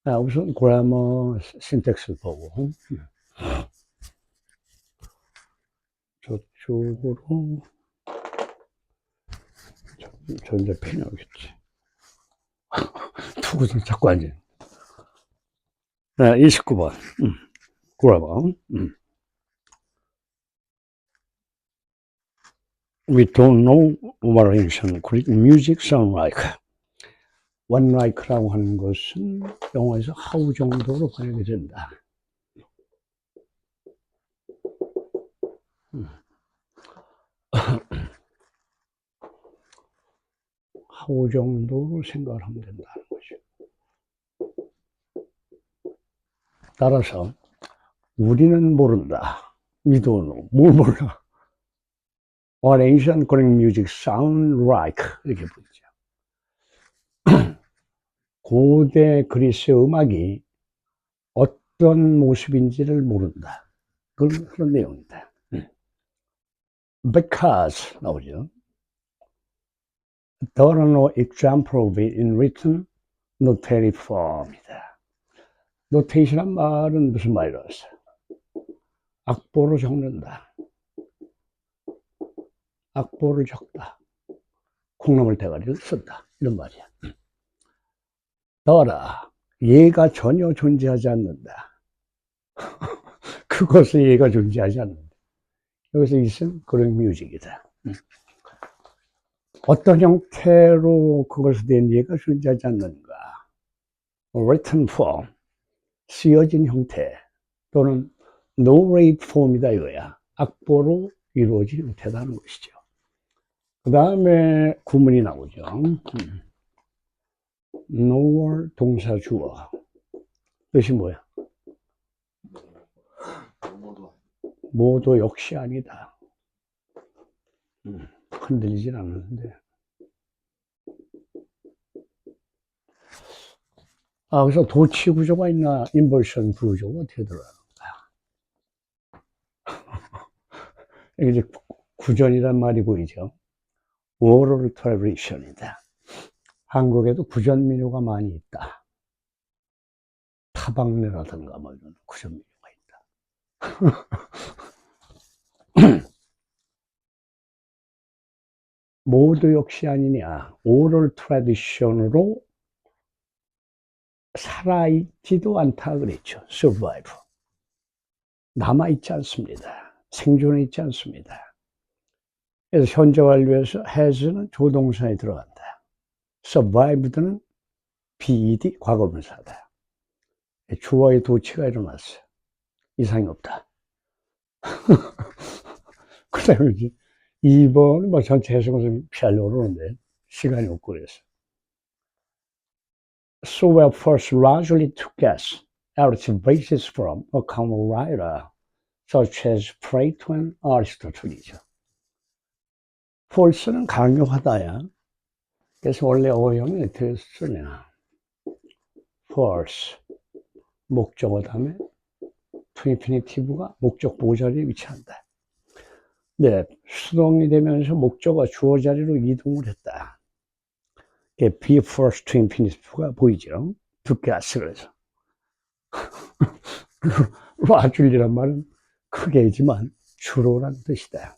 우선 그래머 신텍스 보고 저쪽으로 전자펜이 오겠지. 누구서 자꾸 앉아. 네, 29번. 그래머. We don't know what ancient Greek music sound like. One like라고 하는 것은 영어에서 how 정도로 번역이 된다. how 정도로 생각을 하면 된다는 거죠. 따라서 우리는 모른다. We don't know. 뭘 몰라. What ancient Greek music sound like. 이렇게 보이죠. 고대 그리스 음악이 어떤 모습인지를 모른다. 그런 내용이다. Because 나오죠. There are no example of it in written notated form이다. notation한 말은 무슨 말이라서? 악보로 적는다. 악보를 적다. 콩나물 대가리를 쓴다. 이런 말이야. 더라 얘가 전혀 존재하지 않는다. 그것은 얘가 존재하지 않는다. 여기서 있은 그런 뮤직이다. 어떤 형태로 그것에 대한 얘가 존재하지 않는가? written form, 쓰여진 형태 또는 narrate form이다 이거야. 악보로 이루어진 형태라는 것이죠. 그 다음에 구문이 나오죠. nor 동사 주어. 뜻이 뭐야? 모두 역시 아니다. 흔들리진 않는데. 그래서 도치 구조가 있나, 인버션 구조가 어떻게 들어가는 거야? 이게 구전이란 말이 보이죠? oral tradition이다. 한국에도 구전 민요가 많이 있다. 타박내라든가 뭐 이런 구전 민요가 있다. 모두 역시 아니냐. oral tradition으로 살아있지도 않다 그랬죠. survive. 남아있지 않습니다. 생존해 있지 않습니다. 그래서 현재 완료에서 has는 조동사에 들어간다. survived는 bed 과거분사다. 주어의 도치가 일어났어. 이상이 없다. 그 다음에 이제 2번은 뭐 전체 해석을 좀 피하려고 그러는데 시간이 없고 그래서. So we are first largely to guess out its basis from a common writer such as Plato and Aristotle이죠. false는 강요하다야. 그래서 원래 어형이 어떻게 쓰냐. false, 목적어 다음에 to infinitive가 목적 보호 자리에 위치한다. 네, 수동이 되면서 목적어 주어 자리로 이동을 했다. be first to infinitive가 보이죠. to guess 그래서. 와줄이란 말은 크게지만 주로란 뜻이다.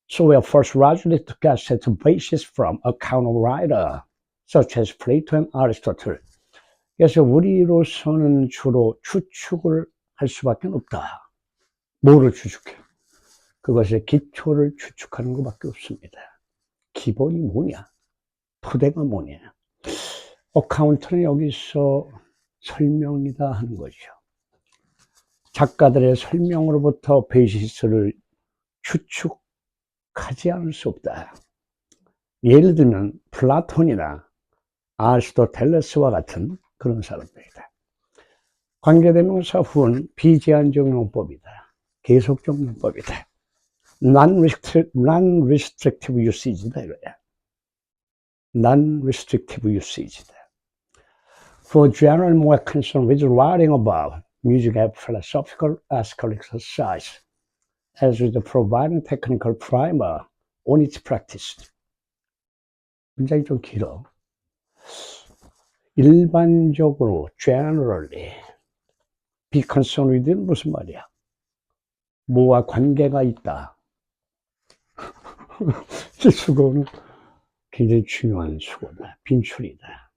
So we are first largely to guess at the basis from a counter writer such as Plato and Aristotle. 그래서 우리로서는 주로 추측을 할 수밖에 없다. 뭐를 추측해? 그것의 기초를 추측하는 것밖에 없습니다. 기본이 뭐냐? 토대가 뭐냐? 어카운트는 여기서 설명이다 하는 거죠. 작가들의 설명으로부터 베이시스를 추측하지 않을 수 없다. 예를 들면 플라톤이나 아리스토텔레스와 같은 그런 사람들이다. 관계대명사 후는 비제한적 용법이다. 계속적 용법이다. non-restrictive usage다 이거야. non-restrictive usage다. For general more concerned with writing about music and philosophical ethical exercise, as with providing technical primer on its practice. 문장이 좀 길어. 일반적으로 generally be concerned with는 무슨 말이야? 뭐와 관계가 있다. 이 수고는 굉장히 중요한 수고다. 빈출이다.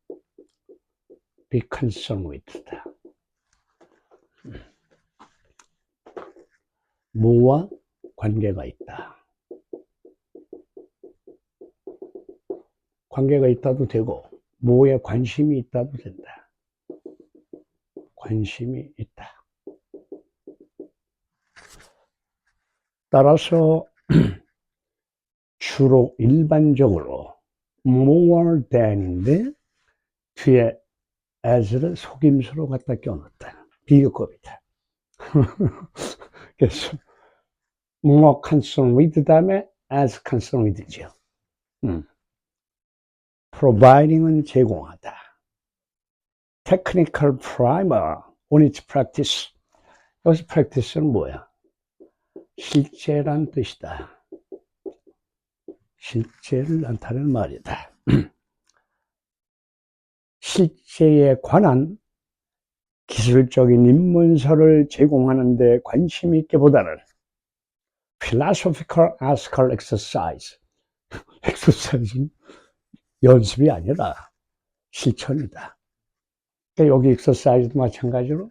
be concerned with다. 뭐와 관계가 있다. 관계가 있다도 되고 뭐에 관심이 있다도 된다. 관심이 있다. 따라서 주로 일반적으로 more than인데 뒤에 as를 속임수로 갖다 껴놨다. 비교급이다. 그래서 more concerned with 다음에 as concerned with죠. providing은 제공하다. technical primer on its practice. 여기서 practice는 뭐야? 실제란 뜻이다. 실제를 나타내는 말이다. 실제에 관한 기술적인 입문서를 제공하는 데 관심 있기보다는 philosophical article exercise. exercise는 연습이 아니라 실천이다. 그러니까 여기 exercise도 마찬가지로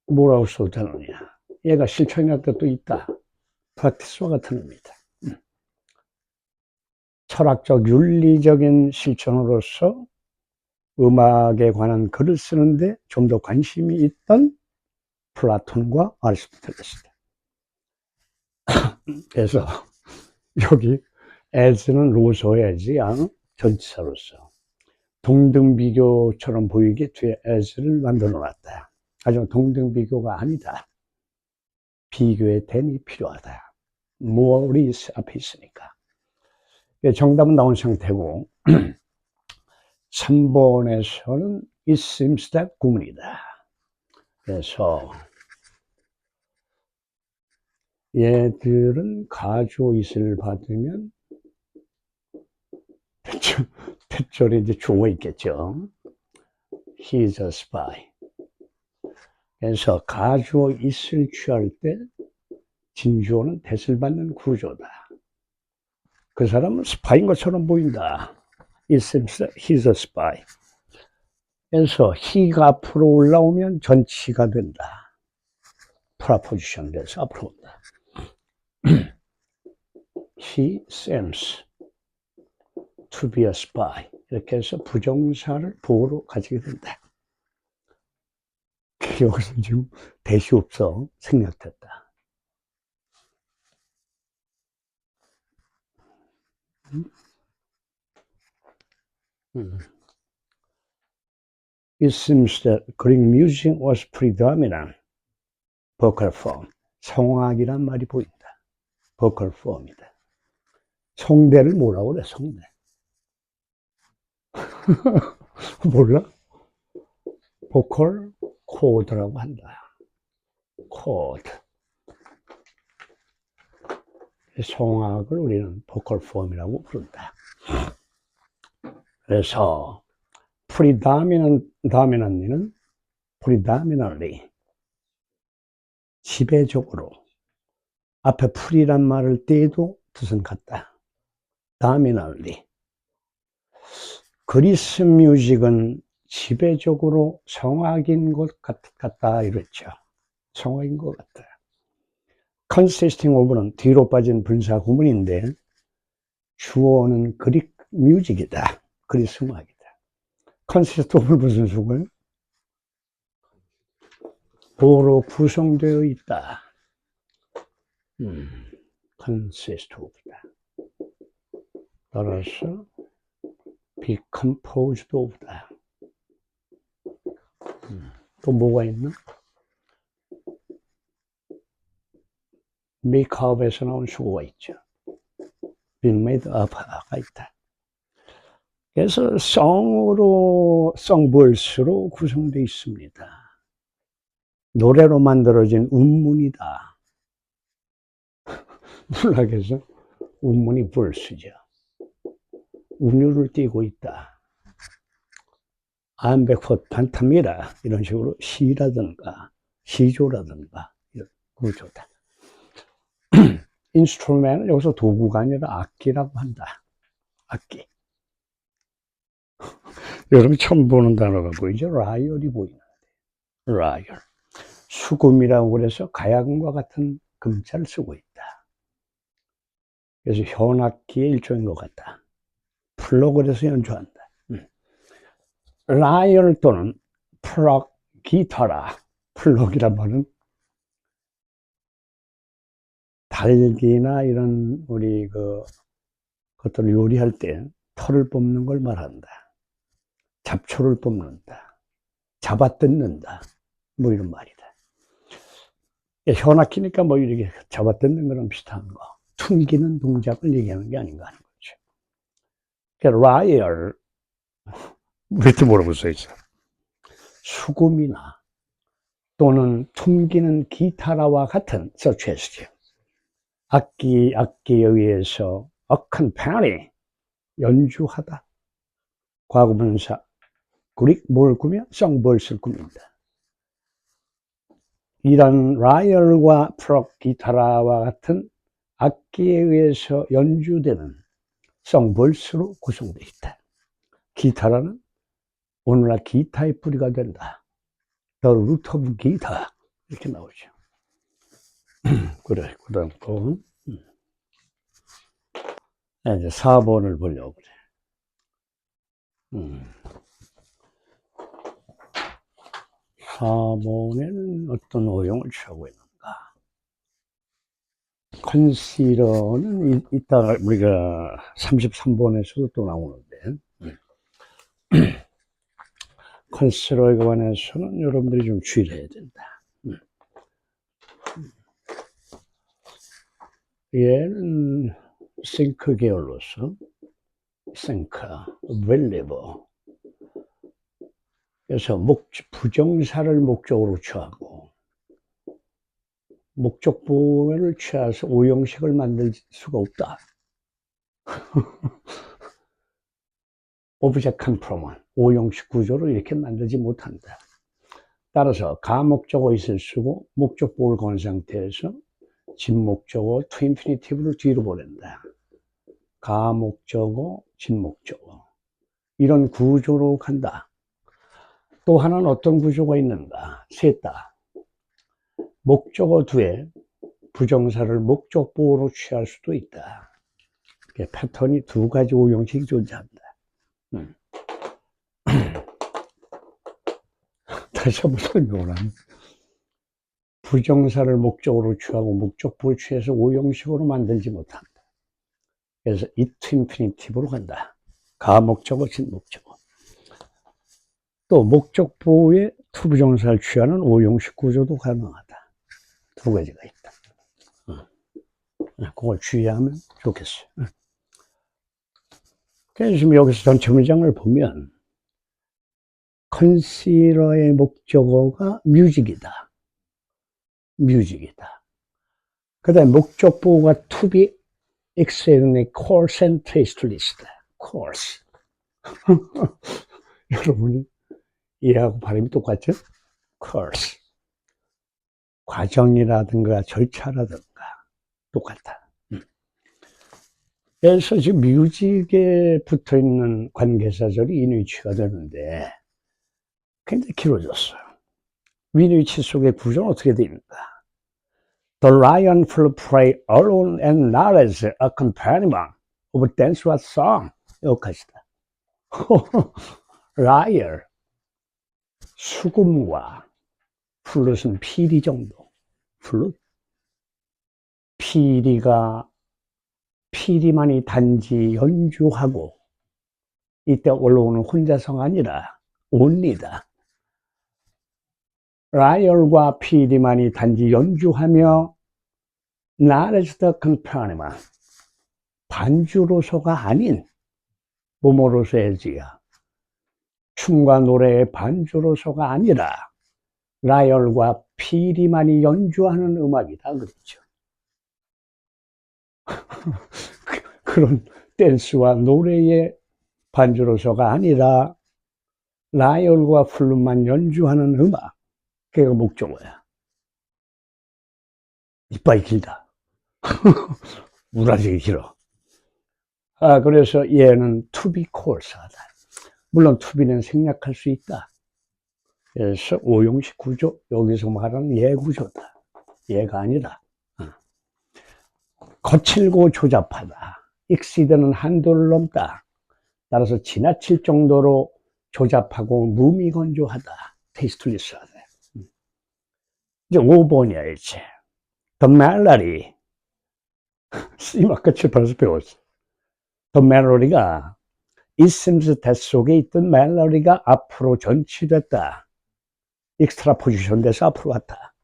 뭐라고 써도 되느냐. 얘가 실천이라는 뜻도 있다. practice와 같은 의미다. 철학적 윤리적인 실천으로서 음악에 관한 글을 쓰는데 좀 더 관심이 있던 플라톤과 아리스토텔레스다. 그래서 여기 as는 로서 as이 전치사로서 동등비교처럼 보이게 뒤에 as를 만들어 놨다. 하지만 동등비교가 아니다. 비교의 대이 필요하다. more이 앞에 있으니까. 정답은 나온 상태고 3번에서는 it seems that 구문이다. 그래서 얘들은 가조잇을 받으면 대절에 이제 주어가 있겠죠. He is a spy. 그래서 가조잇을 취할 때 진주어는 대을 받는 구조다. 그 사람은 스파인 것처럼 보인다. It seems that he's a spy. 그래서 he가 앞으로 올라오면 전치가 된다. 프라포지션 돼서 앞으로 온다. He seems to be a spy. 이렇게 해서 부정사를 보호로 가지게 된다. 여기서 지금 대시 없어 생략됐다. It seems that Greek music was predominant vocal form. 성악이란 말이 보인다. vocal form이다. 성대를 뭐라고 그래, 성대? 몰라? vocal chord라고 한다. chord. 성악을 우리는 vocal form이라고 부른다. 그래서 predominantly는 predominantly 지배적으로 앞에 pre란 말을 떼도 뜻은 같다. dominantly 그리스 뮤직은 지배적으로 성악인 것 같다 이랬죠. 성악인 것 같다. consisting of는 뒤로 빠진 분사 구문인데 주어는 그릭 뮤직이다. 그리스 음악이다. consist of는 무슨 수고예요? 보로 구성되어 있다. consist of다. 따라서 be composed of다. 또 뭐가 있나? make up에서 나온 수고가 있죠. being made up가 있다. 그래서 songverse로 구성되어 있습니다. 노래로 만들어진 운문이다. 문학에서 운문이 verse죠. 운율을 띄고 있다. I'm back for 반탑니다. 이런 식으로 시라든가 시조라든가 이런 구조다. 인스트루멘은 여기서 도구가 아니라 악기라고 한다. 악기. 여러분 처음 보는 단어가 보이죠? 라이얼이 보이는데. 라이얼. 수금이라고 그래서 가야금과 같은 금자를 쓰고 있다. 그래서 현악기의 일종인 것 같다. 플러그를 해서 연주한다. 라이얼 또는 플러그 기타라. 플러그란 말은 닭이나 이런 우리 것들을 요리할 때 털을 뽑는 걸 말한다. 잡초를 뽑는다. 잡아 뜯는다. 뭐 이런 말이다. 현악기니까 뭐 이렇게 잡아 뜯는 거랑 비슷한 거. 퉁기는 동작을 얘기하는 게 아닌가 하는 거죠. 그러니까 라이얼, 왜 또 뭐라고 써있어? 수금이나 또는 퉁기는 기타라와 같은 such as 악기에 의해서 accompany 연주하다. 과거분사 그릭 뭘 꾸며? 썬볼스를 꾸민다. 이런 라이얼과 플러그 기타라와 같은 악기에 의해서 연주되는 썬볼스로 구성되어 있다. 기타라는 오늘날 기타의 뿌리가 된다. The root of guitar 이렇게 나오죠. 그래, 그 다음 거 이제 4번을 보려고 그래. 4번에는 어떤 오용을 취하고 있는가? 컨시더는 이따가 우리가 33번에서도 또 나오는데, 컨시더에 관해서는 여러분들이 좀 주의를 해야 된다. 얘는 think 계열로서 think, valuable. 그래서 부정사를 목적으로 취하고 목적보를 취해서 오형식을 만들 수가 없다. 오브젝트 컴프로먼 오형식 구조를 이렇게 만들지 못한다. 따라서 가목적어 있을 쓰고 목적보를 건 상태에서 진목적어 to 인피니티브를 뒤로 보낸다. 가목적어, 진목적어 이런 구조로 간다. 또 하나는 어떤 구조가 있는가? 셋 다. 목적어 뒤에 부정사를 목적보로 취할 수도 있다. 패턴이 두 가지 오형식이 존재한다. 다시 한번 설명을 하면 부정사를 목적으로 취하고 목적보를 취해서 오형식으로 만들지 못한다. 그래서 it 인피니티브로 간다. 가목적어, 진목적어. 또 목적보에 투부정사를 취하는 오형식 구조도 가능하다. 두 가지가 있다. 그걸 주의하면 좋겠어요. 그래서 지금 여기서 전체 문장을 보면 컨시러의 목적어가 뮤직이다. 뮤직이다. 그 다음에 목적보가 to be exceedingly coarse and tasteless. coarse. 여러분이 이해하고 발음이 똑같죠? course. 과정이라든가 절차라든가 똑같다. 그래서 지금 뮤직에 붙어 있는 관계사절이 인위치가 되는데 굉장히 길어졌어요. 인위치 속의 구조는 어떻게 됩니까? The lion will play alone and not as a accompaniment of dance or song. 여기까지다. 라이얼 수금과 플룻은 피리 정도. 플룻 피리만이 단지 연주하고 이때 올라오는 혼자서가 아니라 온리다. 라이얼과 피리만이 단지 연주하며 not as the accompaniment 반주로서가 아닌 뭐뭐로서 해야지야. 춤과 노래의 반주로서가 아니라 라이얼과 피리만이 연주하는 음악이다 그랬죠. 그런 댄스와 노래의 반주로서가 아니라 라이올과 플룻만 연주하는 음악, 그게 목적어야. 이빨이 길다. 우라지게 길어. 그래서 얘는 to be coarse하다. 물론 to be는 생략할 수 있다. 그래서 오형식 구조, 여기서 말하는 얘 구조다. 얘가 아니다. 거칠고 조잡하다. exceed는 한도를 넘다. 따라서 지나칠 정도로 조잡하고 무미건조하다. 테이스트리스하다. 이제 5번이야, 이제. The melody. 아까 출판에서 배웠어. The melody가 It seems that 속에 있던 멜로디가 앞으로 전치됐다. 익스트라 포지션 돼서 앞으로 갔다.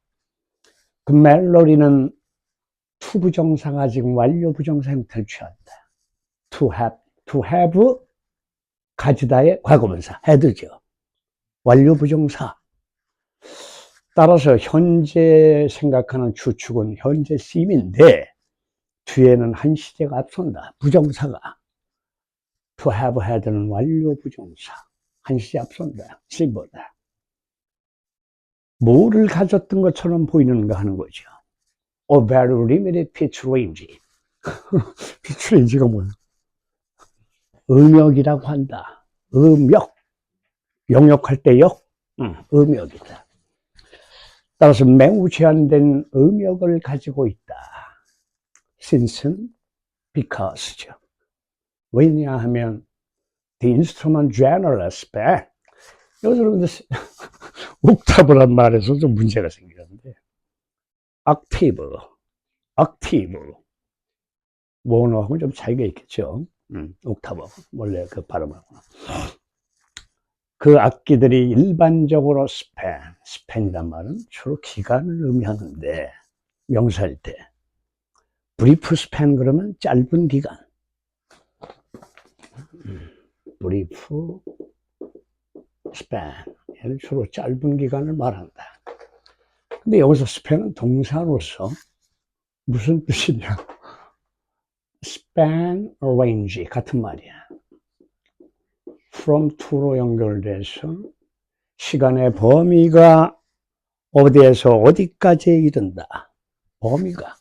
그 멜로디는 to 부정사가 지금 완료 부정사 형태를 취한다. To have 가지다의 과거분사 had죠. 완료 부정사. 따라서 현재 생각하는 주축은 현재 쓰임인데 뒤에는 한 시제가 앞선다. 부정사가. To have had는 완료 부정사. 한 시제 앞선다. 쓰임보다. 뭐를 가졌던 것처럼 보이는가 하는 거죠. A very limited pitch range. pitch range가 뭐야? 음역이라고 한다. 음역. 영역할 때 역. 음역이다. 따라서 매우 제한된 음역을 가지고 있다. since는 because죠. 왜냐하면 the instrument generalist band. 여기서 근데 옥타브란 말에서 좀 문제가 생기는데 octave, 원어하고는 좀 차이가 있겠죠. 옥타브 원래 그 발음하고 그 악기들이 일반적으로 스팬이란 말은 주로 기간을 의미하는데 명사일 때 브리프 스팬 그러면 짧은 기간, 브리프 스팬 얘는 주로 짧은 기간을 말한다. 근데 여기서 스팬은 동사로서 무슨 뜻이냐? span range 같은 말이야. from to로 연결돼서 시간의 범위가 어디에서 어디까지 이른다. 범위가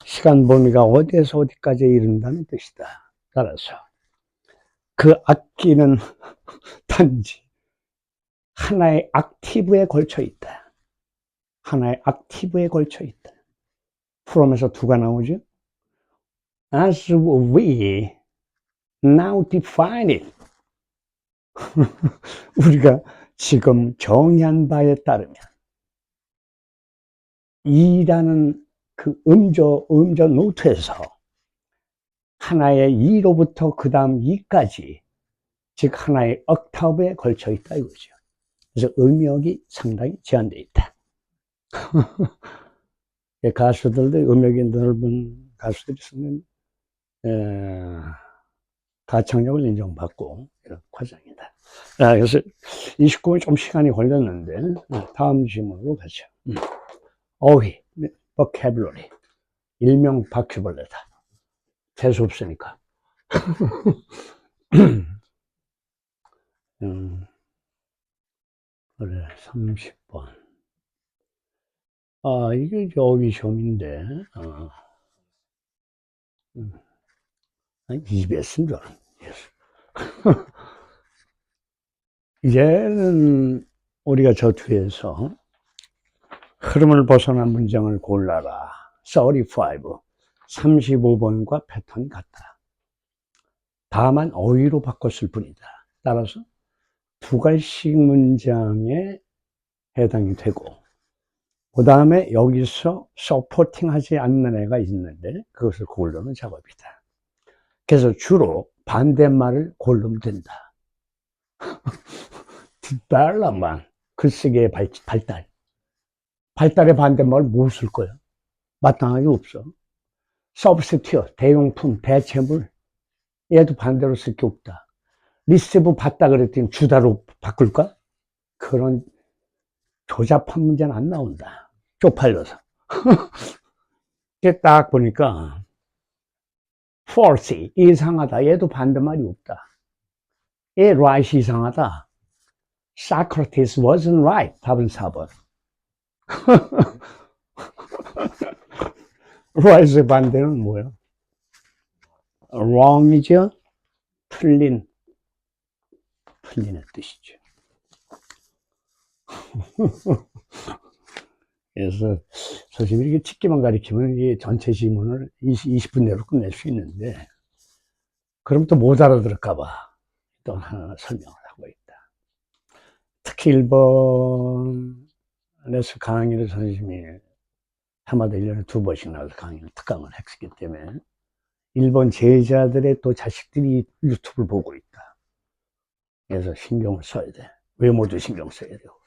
시간 범위가 어디에서 어디까지 이른다는 뜻이다. 따라서 그 악기는 단지 하나의 액티브에 걸쳐 있다. 하나의 액티브에 걸쳐 있다. from에서 두가 나오죠. As we now define it. 우리가 지금 정의한 바에 따르면 이라는 그 음조 노트에서 하나의 2로부터 그 다음 2까지 즉 하나의 옥타브에 걸쳐 있다 이거죠. 그래서 음역이 상당히 제한되어 있다. 가수들도 음역이 넓은 가수들이 쓰면 가창력을 인정받고 이런 과정이다. 그래서 29분 좀 시간이 걸렸는데 다음 질문으로 가죠. 어휘, vocabulary, 일명 바퀴벌레다. 재수 없으니까. 그래, 30번. 이게 어휘 시험인데, EBS인 줄 알았네. 이제는 우리가 저 뒤에서 흐름을 벗어난 문장을 골라라. 35번과 패턴이 같다. 다만 어휘로 바꿨을 뿐이다. 따라서 두 갈씩 문장에 해당이 되고 그 다음에 여기서 서포팅 하지 않는 애가 있는데 그것을 고르는 작업이다. 그래서 주로 반대말을 고르면 된다. 뒷발람만 글쓰기의 발달. 발달의 반대말 뭐 쓸 거야? 마땅하게 없어. 서브스티어, 대용품, 대체물. 얘도 반대로 쓸 게 없다. 리시브 받다 그랬더니 주다로 바꿀까? 그런 조잡한 문제는 안 나온다. 쪽팔려서. 딱 보니까 false, 이상하다. 얘도 반대말이 없다. 얘 right 이상하다. Socrates wasn't right. 답은 4번. right의 반대는 뭐야? wrong이죠? 틀린의 뜻이죠. 그래서 선생님이 이렇게 찍기만 가리키면 이게 전체 지문을 20분 내로 끝낼 수 있는데, 그럼 또 못 알아들을까봐 또 하나 설명을 하고 있다. 특히 1번에서 강의를 선생님이 해마다 1년에 2번씩 나와서 강의를 특강을 했기 때문에 일본 제자들의 또 자식들이 유튜브를 보고 있다. 그래서 신경을 써야 돼. 외모도 신경 써야 되고.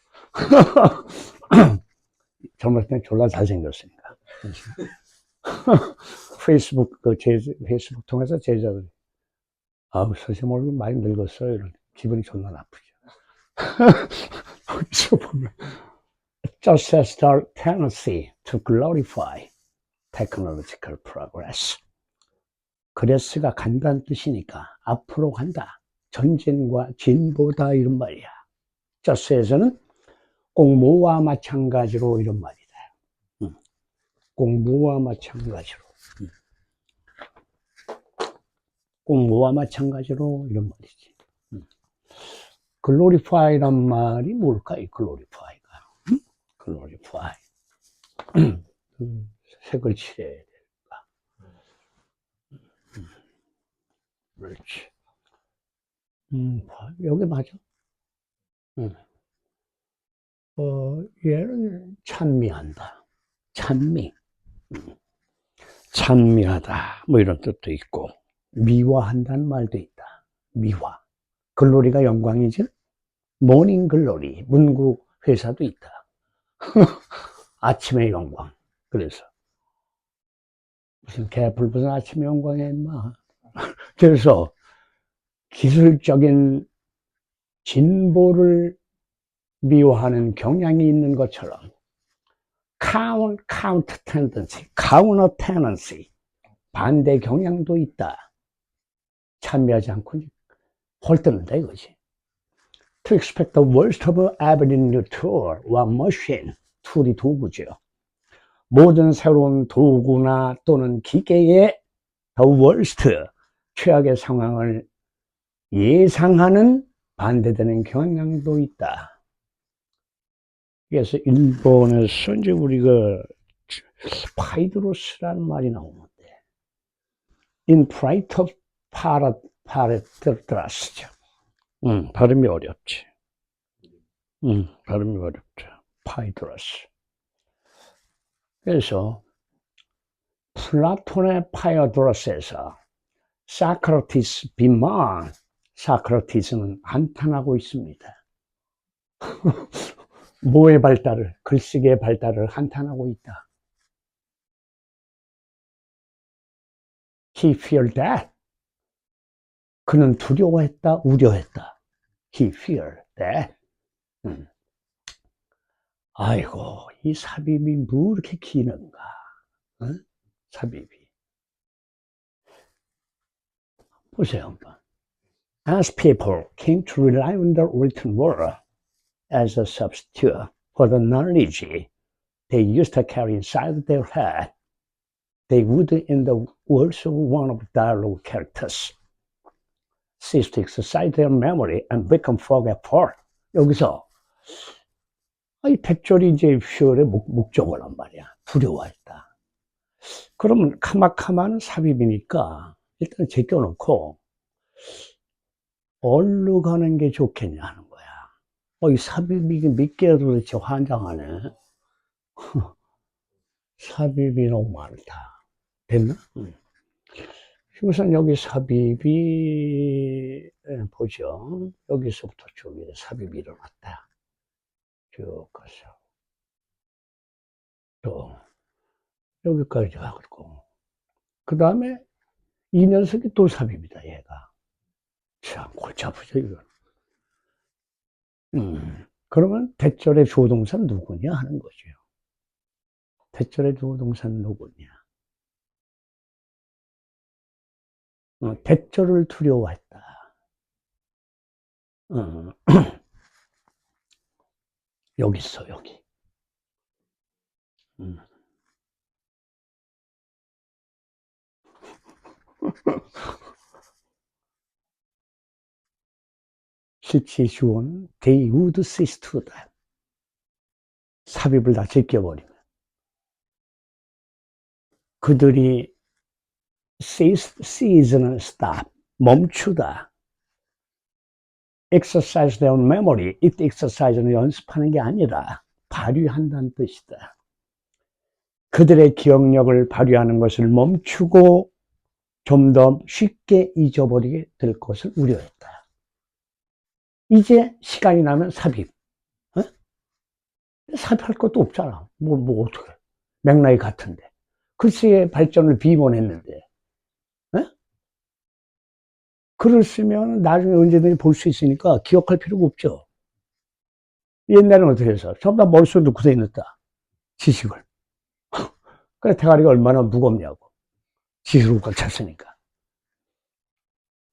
젊었을 때 졸라 잘생겼으니까. 페이스북 통해서 제자들이, 아우, 선생님 얼굴 많이 늙었어요. 이런 기분이 존나 나쁘죠. 거기서 보면, just as the tendency to glorify technological progress. 그레스가 간다는 뜻이니까 앞으로 간다. 전진과 진보다 이런 말이야. 저스에서는 공모와 마찬가지로 이런 말이다. 공모와 마찬가지로. 공모와 마찬가지로 이런 말이지. 글로리파이란 말이 뭘까? 이 글로리파이가. 글로리파이. 색을 칠해야 될까? 그렇지. 여기 맞아. 얘는 찬미한다. 찬미. 찬미하다. 뭐 이런 뜻도 있고, 미화한다는 말도 있다. 미화. 글로리가 영광이지? 모닝 글로리. 문구 회사도 있다. 아침의 영광. 그래서. 무슨 개불 아침의 영광이야, 임마. 그래서 기술적인 진보를 미화하는 경향이 있는 것처럼 counter tendency, 반대 경향도 있다. 참여하지 않고 헐뜯는다 이거지. To expect the worst of every new tool or machine, 툴이 도구죠. 모든 새로운 도구나 또는 기계의 the worst, 최악의 상황을 예상하는 반대되는 경향도 있다. 그래서 일본에서 이제 우리가 파이드로스라는 말이 나오는데, in pride of paradras. 발음이 어렵지. 발음이 어렵죠. 파이드로스. 그래서 플라톤의 파이드로스에서 사크라티스 비만, 사크라티스는 한탄하고 있습니다. 뭐의 발달을, 글쓰기의 발달을 한탄하고 있다. He feared that. 그는 두려워했다, 우려했다. He feared that. 아이고, 이 삽입이 뭐 이렇게 기는가? 삽입이. 보세요, 한번. As people came to rely on the written word as a substitute for the knowledge they used to carry inside their head, they would, in the words of one of the dialogue characters, cease to exercise their memory and become forgetful. 여기서 이 대절이 이제 fear의 목적어란 말이야. 두려워했다. 그러면 카마카마는 삽입이니까 일단 제껴놓고 어디로 가는 게 좋겠냐 하는 거야. 이 삽입이 몇 개야 도대체 환장하네. 삽입이 너무 많다. 됐나? 우선 여기 삽입이, 보죠. 여기서부터 쭉 삽입이 일어났다. 쭉 가서. 또, 여기까지 하고. 그 다음에 이 녀석이 또 삽입이다, 얘가. 참, 골치 아프죠, 이건. 그러면 대절의 조동사는 누구냐 하는 거죠. 대절의 조동사는 누구냐. 대절을 두려워했다. 여기 있어, 여기. 시치슈온 they would cease to that. 삽입을 다 제껴버리면 그들이 cease는 stop, 멈추다. exercise their memory, it exercise는 연습하는 게 아니라 발휘한다는 뜻이다. 그들의 기억력을 발휘하는 것을 멈추고 좀 더 쉽게 잊어버리게 될 것을 우려했다. 이제 시간이 나면 삽입. 어? 삽입할 것도 없잖아. 뭐 어떻게. 맥락이 같은데. 글씨의 발전을 비본했는데. 어? 글을 쓰면 나중에 언제든지 볼 수 있으니까 기억할 필요가 없죠. 옛날에는 어떻게 해서? 전부 다 머릿속에 넣고 다녔다. 지식을. 그래, 대가리가 얼마나 무겁냐고. 지식으로 꽉 찼으니까.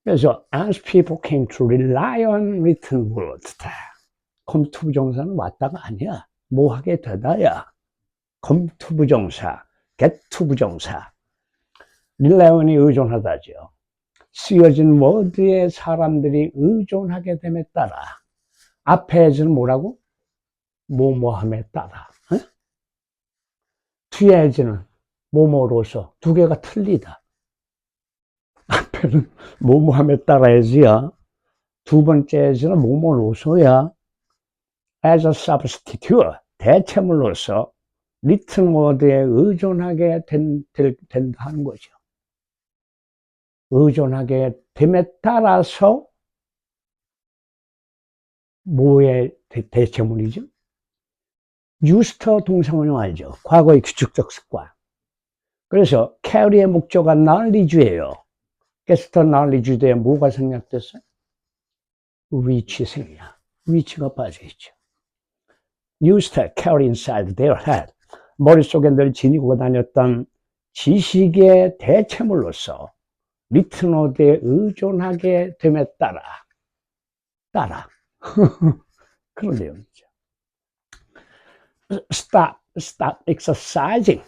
그래서 as people came to rely on written words, come to 부정사는 왔다가 아니야. 뭐 하게 되다야. come to 부정사, get to 부정사. rely on이 의존하다죠. 쓰여진 워드에 사람들이 의존하게 됨에 따라 앞에 해지는 뭐라고? 뭐뭐함에 따라. 어? 뒤에 해지는 뭐뭐로서 두 개가 틀리다. 앞에는 뭐뭐함에 따라 해지야. 두 번째 해지는 뭐뭐로서야. as a substitute, 대체물로서 written word에 의존하게 된다 하는 거죠. 의존하게 됨에 따라서 뭐의 대체물이죠? 유스터 동사원형 알죠? 과거의 규칙적 습관. 그래서 carry의 목적은 knowledge예요. 게스터 knowledge에 뭐가 생략됐어요? which 생략. which가 빠져있죠. used to carry inside their head. 머릿속에 늘 지니고 다녔던 지식의 대체물로서 written word에 의존하게 됨에 따라 그런 내용이죠. stop exercising.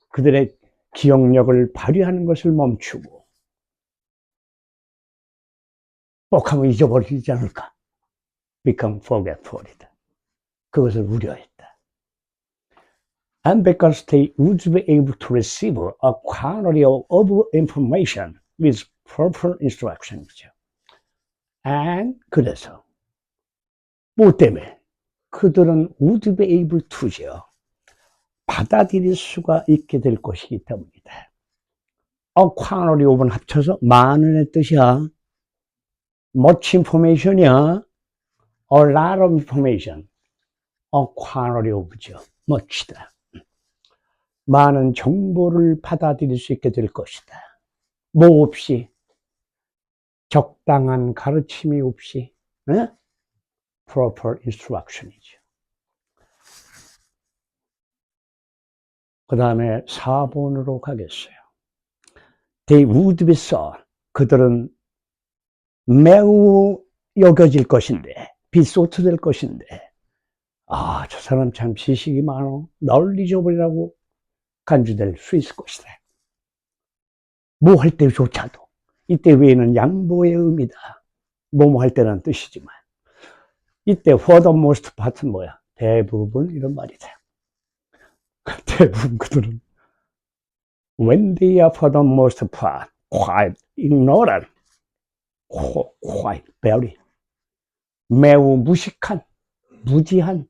그들의 기억력을 발휘하는 것을 멈추고 뻑하면 잊어버리지 않을까. become forgetful이다. 그것을 우려했다. And because they would be able to receive a quantity of information with proper instructions. And 그래서 뭐 때문에? 그들은 would be able to죠. 받아들일 수가 있게 될 것이기 때문이다. A quantity of는 합쳐서 많은의 뜻이야. much information이야. A lot of information. A quantity of죠. much다. 많은 정보를 받아들일 수 있게 될 것이다. 뭐 없이? 적당한 가르침이 없이, 네? proper instruction이죠. 그 다음에 4번으로 가겠어요. They would be so. 그들은 매우 여겨질 것인데, be sought 될 것인데, 아, 저 사람 참 지식이 많어. knowledgeable이라고 간주될 수 있을 것이다. 뭐 할 때조차도. 이때 외에는 양보의 의미다. 뭐뭐 할 때라는 뜻이지만. 이때 for the most part은 뭐야? 대부분 이런 말이다. 대부분 그들은 when they are for the most part quite ignorant, quite very 매우 무식한, 무지한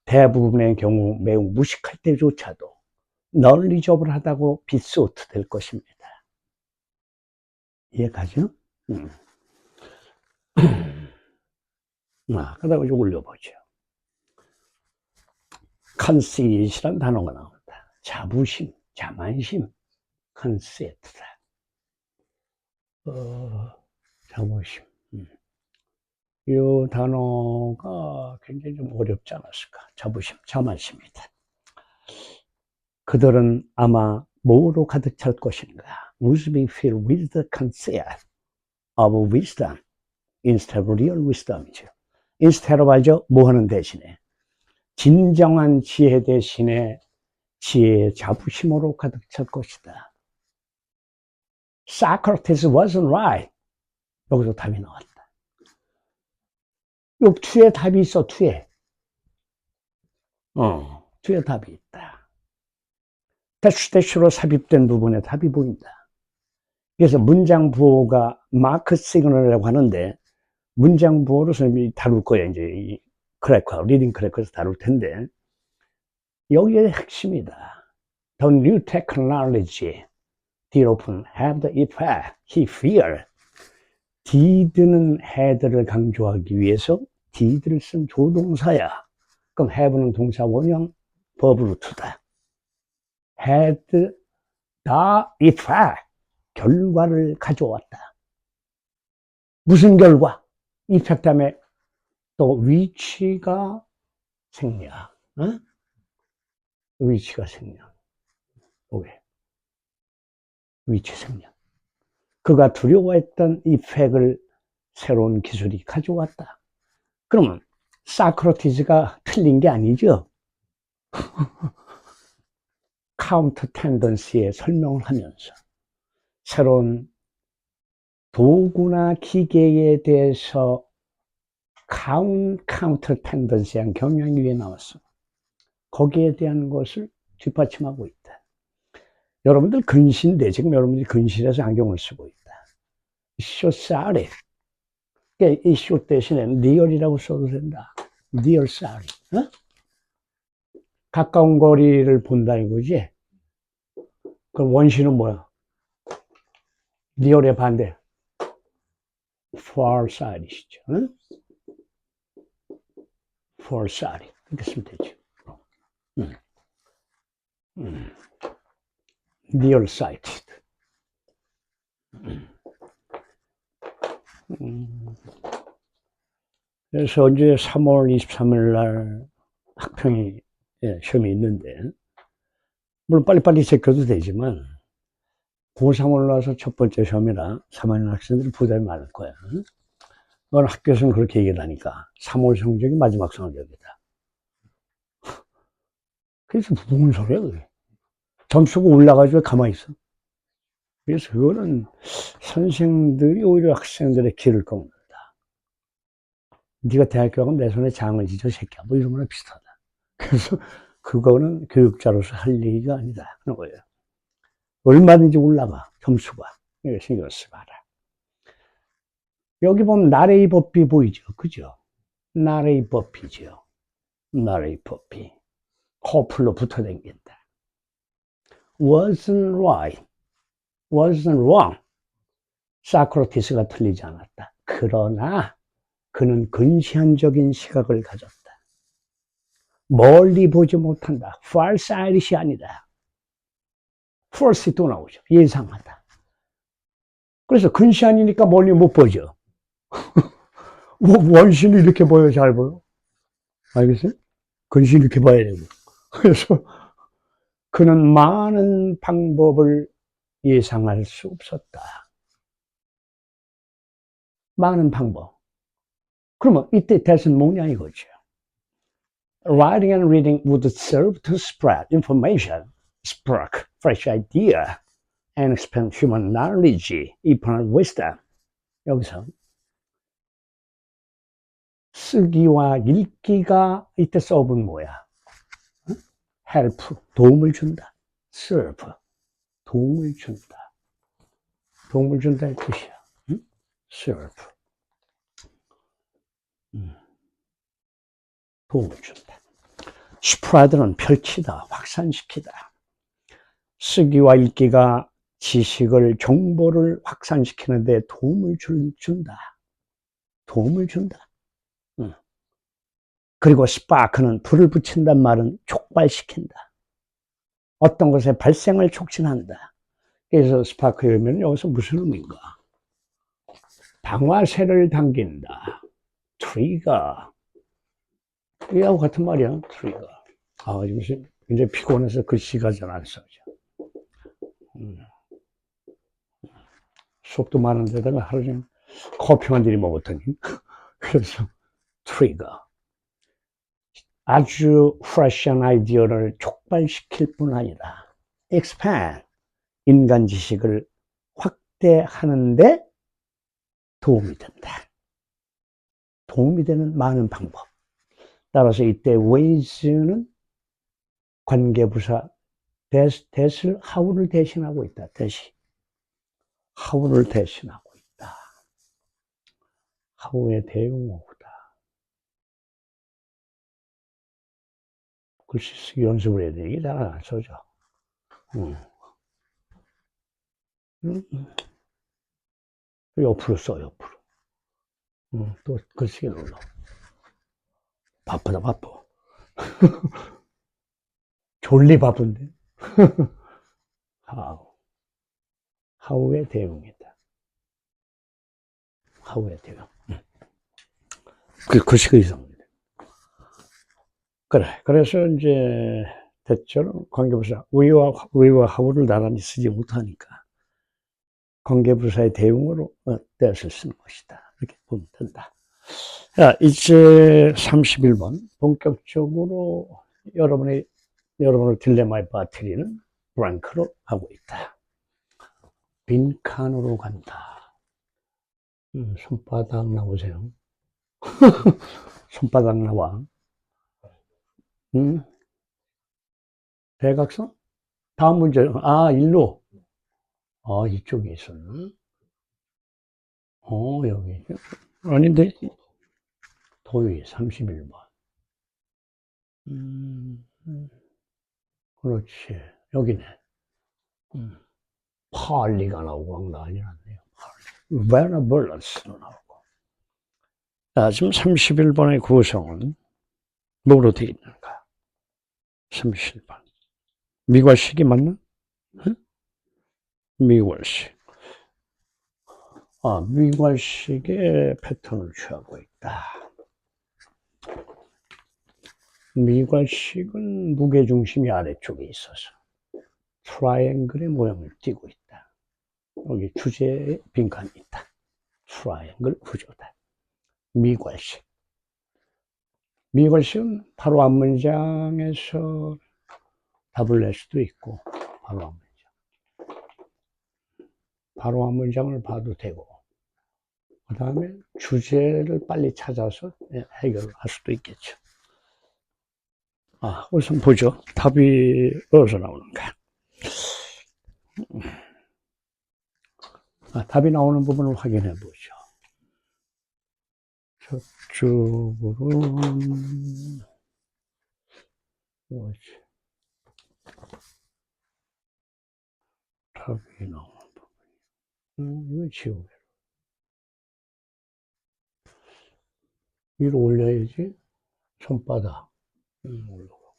대부분의 경우 매우 무식할 때조차도 knowledgeable하다고 be sought 될 것입니다. 이해가죠? 그다음에 좀 올려보죠. conceit이라는 단어가 나온다. 자부심, 자만심, conceit다. 자부심. 이 단어가 굉장히 좀 어렵지 않았을까? 자부심, 자만심이다. 그들은 아마 뭐로 가득 찰 것인가? Would be filled with the conceit of wisdom instead of real wisdom이죠. instead of 하죠? 뭐 하는 대신에? 진정한 지혜 대신에 지혜의 자부심으로 가득 찰 것이다. Socrates wasn't right. 여기서 답이 나왔다. 요 뒤에 답이 있어, 뒤에. 뒤에 답이 있다. 대쉬대쉬로 삽입된 부분에 답이 보인다. 그래서 문장 부호가 마크 시그널이라고 하는데, 문장 부호로 선생님이 다룰 거예요. 이제 이 크래커, 리딩 크래커에서 다룰 텐데, 여기에 핵심이다. The new technology did often have the effect he feared. did는 had를 강조하기 위해서 did를 쓴 조동사야. 그럼 have는 동사 원형, verb 루트다. had the effect, 결과를 가져왔다. 무슨 결과? effect 다음에 또 위치가 생략. 어? 위치가 생략. 왜? 위치 생략. 그가 두려워했던 이 팩을 새로운 기술이 가져왔다. 그러면 사크라테스가 틀린 게 아니죠. 카운터 텐던시에 설명을 하면서 새로운 도구나 기계에 대해서 카운터 텐던시한 경향이 왜 나왔어? 거기에 대한 것을 뒷받침하고 있다. 여러분들 근시인데 지금 여러분들이 근시라서 안경을 쓰고 있다. 쇼사리. 이 쇼 대신에 리얼이라고 써도 된다. 리얼 사리. 어? 가까운 거리를 본다 이거지. 그럼 원시는 뭐야? 리얼의 반대. far side이시죠. 응? far side. 이렇게 쓰면 되죠. near sighted. 그래서 이제 3월 23일 날 학평이, 시험이 있는데, 물론 빨리빨리 제껴도 되지만, 고3 올라와서 첫 번째 시험이라 3학년 학생들이 부담이 많을 거야. 넌 학교에서는 그렇게 얘기를 하니까 3월 성적이 마지막 성적이다. 그래서 무슨 소리야 그게. 점수가 올라가지고 가만히 있어. 그래서 그거는 선생들이 오히려 학생들의 길을 꺾는다. 네가 대학교 가면 내 손에 장을 지져 새끼야. 뭐 이런 거랑 비슷하다. 그래서 그거는 교육자로서 할 얘기가 아니다. 그런 거예요. 얼마든지 올라가 점수가. 이거 신경 쓰봐라. 여기 보면 나레이 법비 보이죠? 그죠? 나레이 법비죠. 나레이 법비. 커플로 붙어 댕긴다. wasn't right, wasn't wrong. 사크라테스가 틀리지 않았다. 그러나 그는 근시안적인 시각을 가졌다. 멀리 보지 못한다. farsight이 아니다. false 또 나오죠. 예상하다. 그래서 근시안이니까 멀리 못 보죠. 원신이 이렇게 보여, 잘 보여. 알겠어요? 근시 이렇게 봐야 되고. 그래서 그는 많은 방법을 예상할 수 없었다. 많은 방법. 그러면 이때 대신 뭐냐 이거죠. Writing and reading would serve to spread information, spark fresh idea, and expand human knowledge, eternal wisdom. 여기서 쓰기와 읽기가 이때 써본 뭐야? help, 도움을 준다. serve, 도움을 준다. 도움을 준다의 뜻이야. serve. 도움을 준다. spread는 펼치다, 확산시키다. 쓰기와 읽기가 지식을, 정보를 확산시키는 데 도움을 준다. 도움을 준다. 그리고 spark는 불을 붙인단 말은 촉발시킨다. 어떤 것의 발생을 촉진한다. 그래서 spark의 의미는 여기서 무슨 의미인가? 방아쇠를 당긴다. 트리거. 이하고 같은 말이야, 트리거. 지금 굉장히 피곤해서 글씨가 잘 안 써져. 수업도 많은데다가 하루 종일 커피만 들이 먹었더니. 그래서 트리거. 아주 프레시한 아이디어를 촉발시킬 뿐 아니라 expand, 인간 지식을 확대하는데 도움이 된다. 도움이 되는 많은 방법. 따라서 이때 ways는 관계부사 that을 how를 대신하고 있다. that이 how를 대신하고 있다. how의 대용어다. 글씨 쓰기 연습을 해야 돼. 이게 잘 안 써져. 옆으로 써, 옆으로. 또 글씨를 눌러. 바쁘다, 바빠. 졸리 바쁜데. how의 대용이다. how의 대용. 그 글씨가 이상합니다. 그래. 그래서 이제 대체로 관계부사 we와 how를 나란히 쓰지 못하니까 관계부사의 대용어로 that을 쓰는 것이다. 이렇게 보면 된다. 자, 이제 31번. 본격적으로 여러분의 딜레마에 빠뜨리는 브랭크로 하고 있다. 빈칸으로 간다. 손바닥 나오세요. 손바닥 나와. 대각선? 다음 문제. 일로. 이쪽에 있었나? 여기. 아닌데, 도위 31번. 그렇지. 여기네. 팔리가 나오고 막 난리 났네요. Variables로 나오고. 자, 지금 31번의 구성은 뭐로 되어 있는가? 31번. 미괄식이 맞나? 응? 미괄식. 미괄식의 패턴을 취하고 있다. 미괄식은 무게중심이 아래쪽에 있어서 트라이앵글의 모양을 띠고 있다. 여기 주제에 빈칸이 있다. 트라이앵글 구조다. 미괄식. 미괄식은 바로 앞 문장에서 답을 낼 수도 있고, 바로 앞 문장을 봐도 되고, 그 다음에 주제를 빨리 찾아서 해결을 할 수도 있겠죠. 우선 보죠. 답이 어디서 나오는가. 답이 나오는 부분을 확인해 보죠. 저쪽으로, 뭐지? 답이 나오는 부분. 이건 지우개. 위로 올려야지. 손바닥. 올라가고.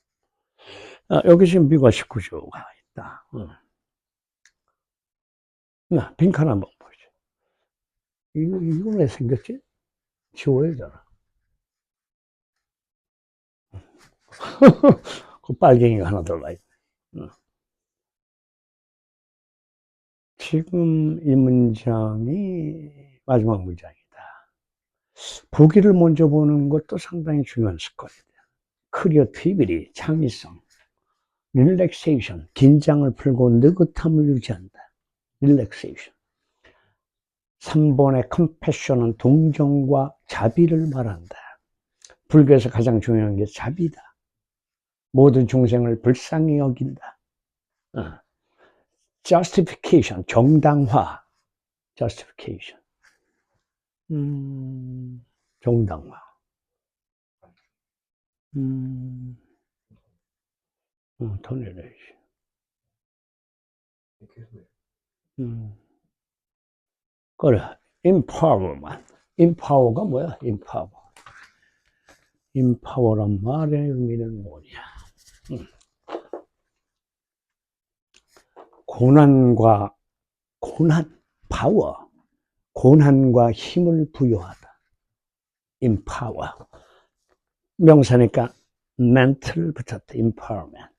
여기 지금 미괄식 구조가 있다. 빈칸 한번 보죠. 이거 왜 생겼지? 지워야 되잖아. 그 빨갱이가 하나 들어가 있네. 지금 이 문장이 마지막 문장이다. 보기를 먼저 보는 것도 상당히 중요한 습관이다. 크리어티비티, 창의성, 릴렉세이션, 긴장을 풀고 느긋함을 유지한다. 릴렉세이션. 3번의 컴패션은 동정과 자비를 말한다. 불교에서 가장 중요한 게 자비다. 모든 중생을 불쌍히 여긴다. justification, 정당화. justification. 정당화. 더 내려야지. 그래. empower만. empower가 뭐야? empower. empower란 말의 의미는 뭐냐? 파워. 고난과 힘을 부여하다. empower. 명사니까 mental 붙였다. empowerment.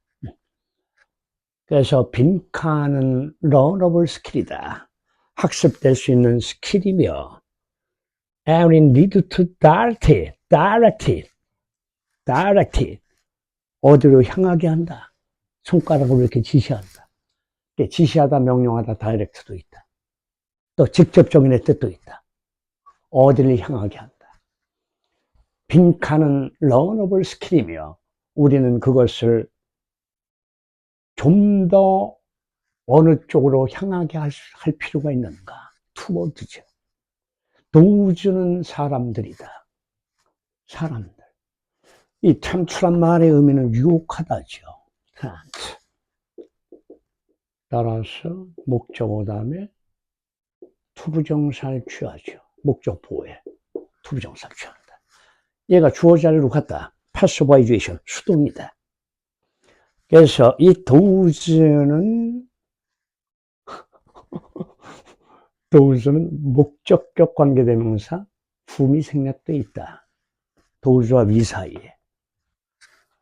그래서 빈칸은 learnable 스킬이다. 학습될 수 있는 스킬이며, and we need to direct it. directed. 어디로 향하게 한다. 손가락으로 이렇게 지시한다. 지시하다, 명령하다, direct도 있다. 또 직접적인 뜻도 있다. 어디를 향하게 한다. 빈칸은 learnable skill이며 우리는 그것을 좀 더 어느 쪽으로 향하게 할 필요가 있는가. towards죠. 도우즈는 사람들이다. 사람들. 이 tempt란 말의 의미는 유혹하다죠. 따라서 목적어 다음에 투부정사를 취하죠. 목적보호에 투부정사를 취한다. 얘가 주어 자리로 갔다. passive adjectivation, 수동이다. 그래서 이 도우즈는 목적격 관계대명사 whom이 생략되어 있다. 도우즈와 위 사이에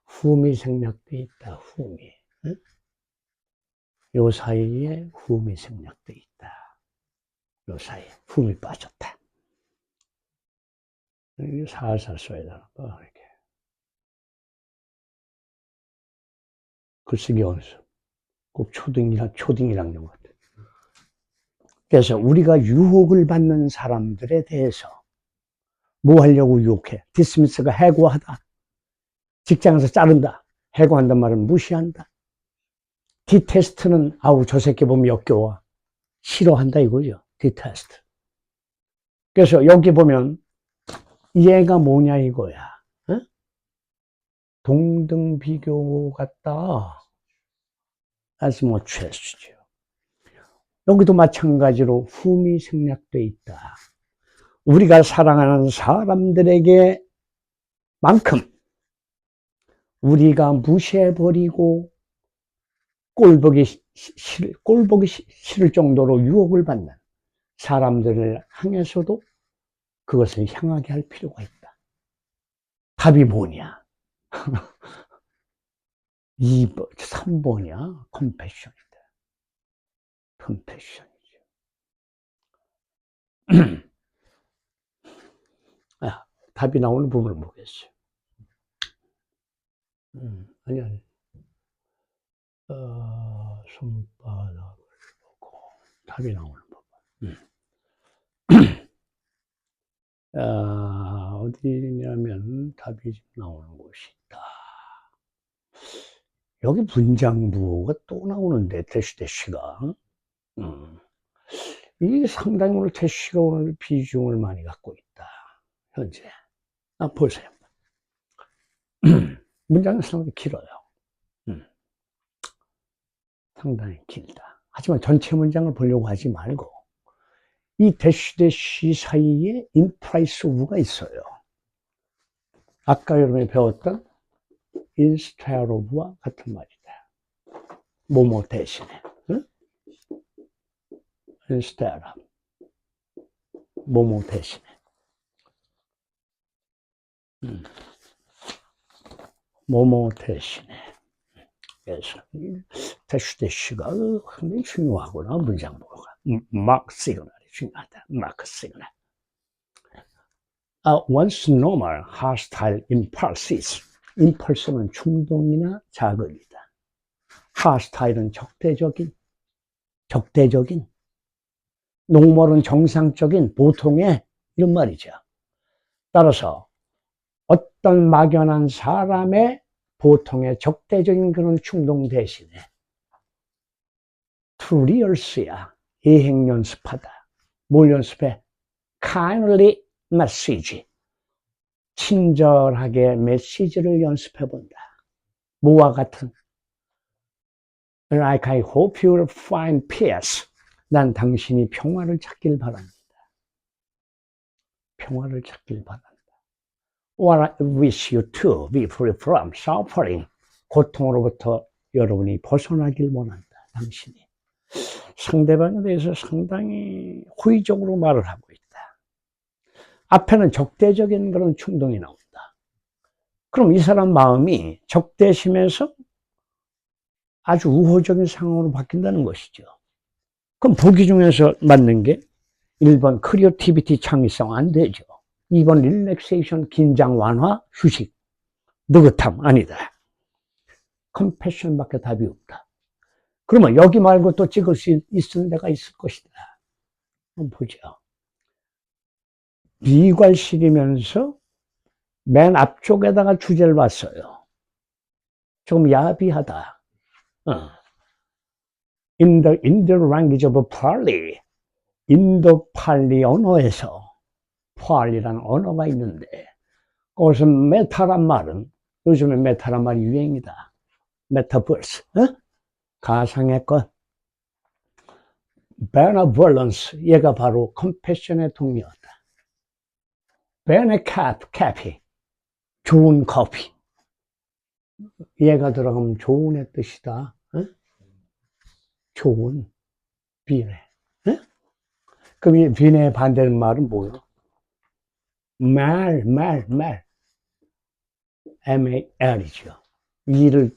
whom이 생략되어 있다. whom이. 응? 요 사이에 whom이 생략되어 있다. 요 사이에 whom이 빠졌다. 살살 써야 되는 거 이렇게. 글쓰기 연습. 꼭 초딩이랑 용 같아. 그래서 우리가 유혹을 받는 사람들에 대해서 뭐 하려고 유혹해? 디스미스가 해고하다. 직장에서 자른다. 해고한단 말은 무시한다. 디테스트는 아우 저 새끼 보면 역겨워. 싫어한다 이거죠. 디테스트. 그래서 여기 보면 얘가 뭐냐 이거야. 어? 동등 비교 같다. as much as죠. 여기도 마찬가지로 whom이 생략되어 있다. 우리가 사랑하는 사람들에게 만큼 우리가 무시해버리고 꼴보기 싫을 정도로 유혹을 받는 사람들을 향해서도 그것을 향하게 할 필요가 있다. 답이 뭐냐? 3번이야. 컴패션이다. 컴패션이죠. 답이 나오는 부분을 보겠어요. 아니. 손바닥을 보고 답이 나오는 부분. 어디냐면 답이 나오는 곳이 있다. 여기 문장부호가 또 나오는데, 대시가. 이게 상당히 오늘 대시가 오늘 비중을 많이 갖고 있다. 현재. 보세요. 문장은 상당히 길어요. 상당히 길다. 하지만 전체 문장을 보려고 하지 말고, 이 대시 사이에 implies of가 있어요. 아까 여러분이 배웠던 instead of와 같은 말이다. 뭐뭐 대신에. 응? instead of. 뭐뭐 대신에. 뭐뭐 대신에. 그래서 대시가 굉장히 중요하구나. 문장보호가. 마크 시그널이 중요하다. 마크 시그널. Once normal hostile impulses. impulse는 충동이나 자극이다. hostile은 적대적인. normal은 정상적인, 보통의 이런 말이죠. 따라서 어떤 막연한 사람의 보통의 적대적인 그런 충동 대신에 to rehearse야. 예행 연습하다. 뭘 연습해? kindly message. 친절하게 메시지를 연습해 본다. 뭐와 같은? Like I hope you will find peace. 난 당신이 평화를 찾길 바랍니다. 평화를 찾길 바란다. Or I wish you to be free from suffering. 고통으로부터 여러분이 벗어나길 원한다. 당신이. 상대방에 대해서 상당히 호의적으로 말을 하고 있다. 앞에는 적대적인 그런 충동이 나온다. 그럼 이 사람 마음이 적대심에서 아주 우호적인 상황으로 바뀐다는 것이죠. 그럼 보기 중에서 맞는 게 1번 크리에이티비티 창의성 안 되죠. 2번 릴렉세이션 긴장 완화 휴식. 느긋함 아니다. 컴패션밖에 답이 없다. 그러면 여기 말고 또 찍을 수 있는 데가 있을 것이다. 한번 보죠. 미괄실이면서 맨 앞쪽에다가 주제를 봤어요. 좀 야비하다. In the language of Pali, 인도 팔리 언어에서 팔리라는 언어가 있는데 그것은 메타란 말은 요즘에 메타란 말이 유행이다. 메타버스, 가상의 것. 베너볼런스, 얘가 바로 컴패션의 동료다. 베네카피, 좋은 커피. 얘가 들어가면 좋은의 뜻이다. 좋은, 비례. 그럼 이 비례의 반대는 말은 뭐예요? 말. M-A-L이죠. 이를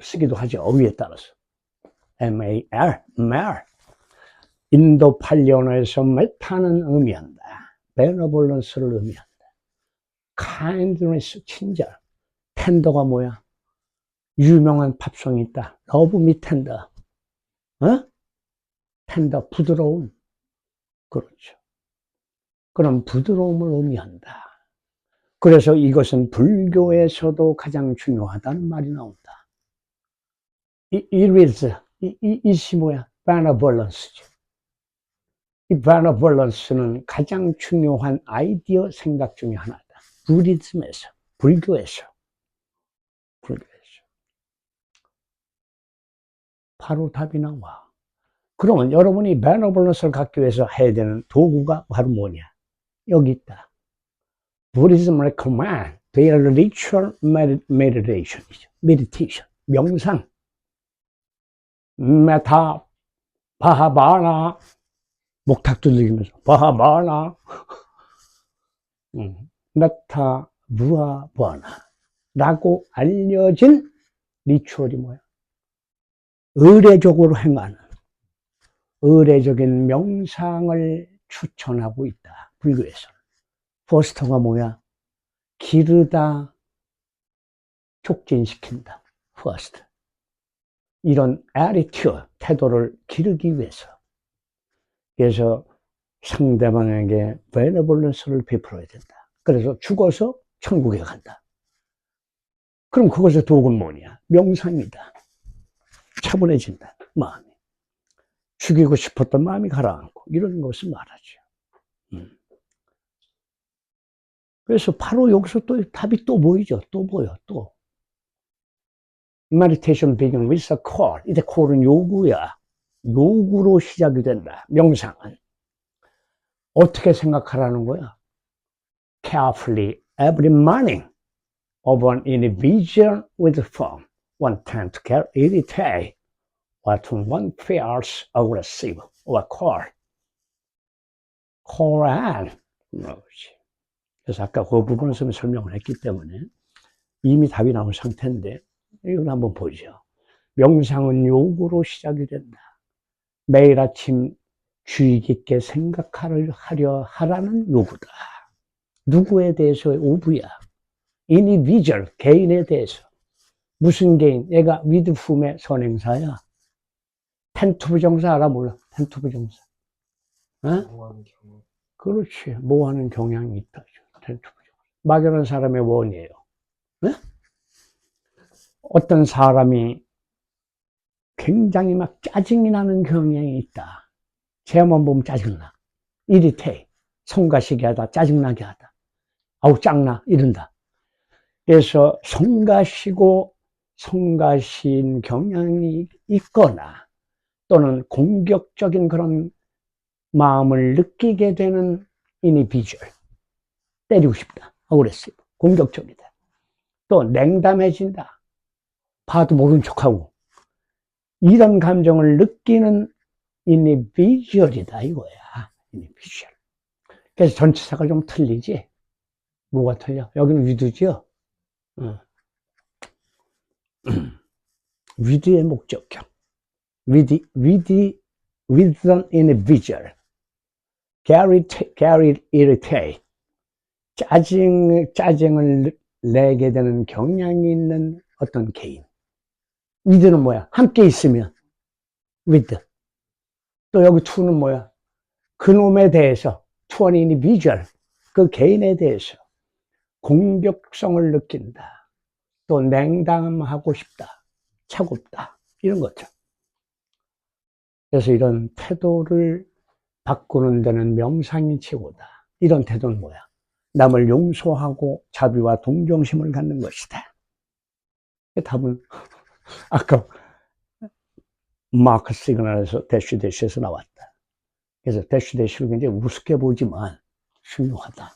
쓰기도 하죠. 어휘에 따라서. M-A-L, 말. 인도 팔리언어에서 메타는 의미한다. 베너볼런스를 의미한다. kindness, 친절. 텐더가 뭐야? 유명한 팝송이 있다. 러브 미 텐더. 텐더, 부드러움. 그렇죠. 그럼 부드러움을 의미한다. 그래서 이것은 불교에서도 가장 중요하다는 말이 나온다. 이것이 뭐야? benevolence죠. 이 benevolence는 가장 중요한 아이디어 생각 중에 하나다. 부디즘에서, 불교에서. 바로 답이 나와. 그러면 여러분이 benevolence를 갖기 위해서 해야 되는 도구가 바로 뭐냐? 여기 있다. Buddhism recommend their ritual meditation이죠. meditation, 명상. 메타, 바하바나, 목탁 두들기면서 바하바나, 메타, 무아바나라고 알려진 리추얼이 뭐야? 의례적으로 행하는 의례적인 명상을 추천하고 있다. 불교에서는. 퍼스트가 뭐야? 기르다, 촉진시킨다. 퍼스트. 이런 attitude, 태도를 기르기 위해서. 그래서 상대방에게 benevolence를 베풀어야 된다. 그래서 죽어서 천국에 간다. 그럼 그것의 도구는 뭐냐? 명상이다. 차분해진다. 마음이. 죽이고 싶었던 마음이 가라앉고 이런 것을 말하죠. 그래서 바로 여기서 또 답이 또 보이죠. 또 보여. 또. Meditation begins with a call. 이제 call은 요구야. 요구로 시작이 된다. 명상은. 어떻게 생각하라는 거야? Carefully every morning of an individual with form. One tend to get irritated, but one feels aggressive or cold. Cold and 그래서 아까 그 부분을 설명을 했기 때문에 이미 답이 나온 상태인데 이걸 한번 보죠. 명상은 요구로 시작이 된다. 매일 아침 주의 깊게 생각하라는 요구다. 누구에 대해서의 오부야? individual, 개인에 대해서. 무슨 개인? 얘가 with whom의 선행사야. 텐투부정사 알아 몰라? 텐투부정사. 그렇지. 뭐하는 경향이 있다. 텐투부정사. 막연한 사람의 원이에요. 어떤 사람이 굉장히 막 짜증이 나는 경향이 있다. 쟤만 보면 짜증나. irritate. 성가시게 하다. 짜증나게 하다. 아우 짱나. 이런다. 그래서 성가신 경향이 있거나 또는 공격적인 그런 마음을 느끼게 되는 individual. 때리고 싶다. aggressive. 공격적이다. 또 냉담해진다. 봐도 모른 척하고. 이런 감정을 느끼는 individual이다 이거야. individual. 그래서 전치사가 좀 틀리지? 뭐가 틀려? 여기는 with죠? with의 목적격. with an individual. get irritate. 짜증을 내게 되는 경향이 있는 어떤 개인. with는 뭐야? 함께 있으면 with. 또 여기 to는 뭐야? 그놈에 대해서 to an individual, 그 개인에 대해서 공격성을 느낀다. 또 냉담하고 싶다. 차갑다. 이런 거죠. 그래서 이런 태도를 바꾸는 데는 명상이 최고다. 이런 태도는 뭐야? 남을 용서하고 자비와 동정심을 갖는 것이다. 답은 아까 마크 시그널에서 대쉬에서 나왔다. 그래서 대쉬를 굉장히 우습게 보지만 중요하다.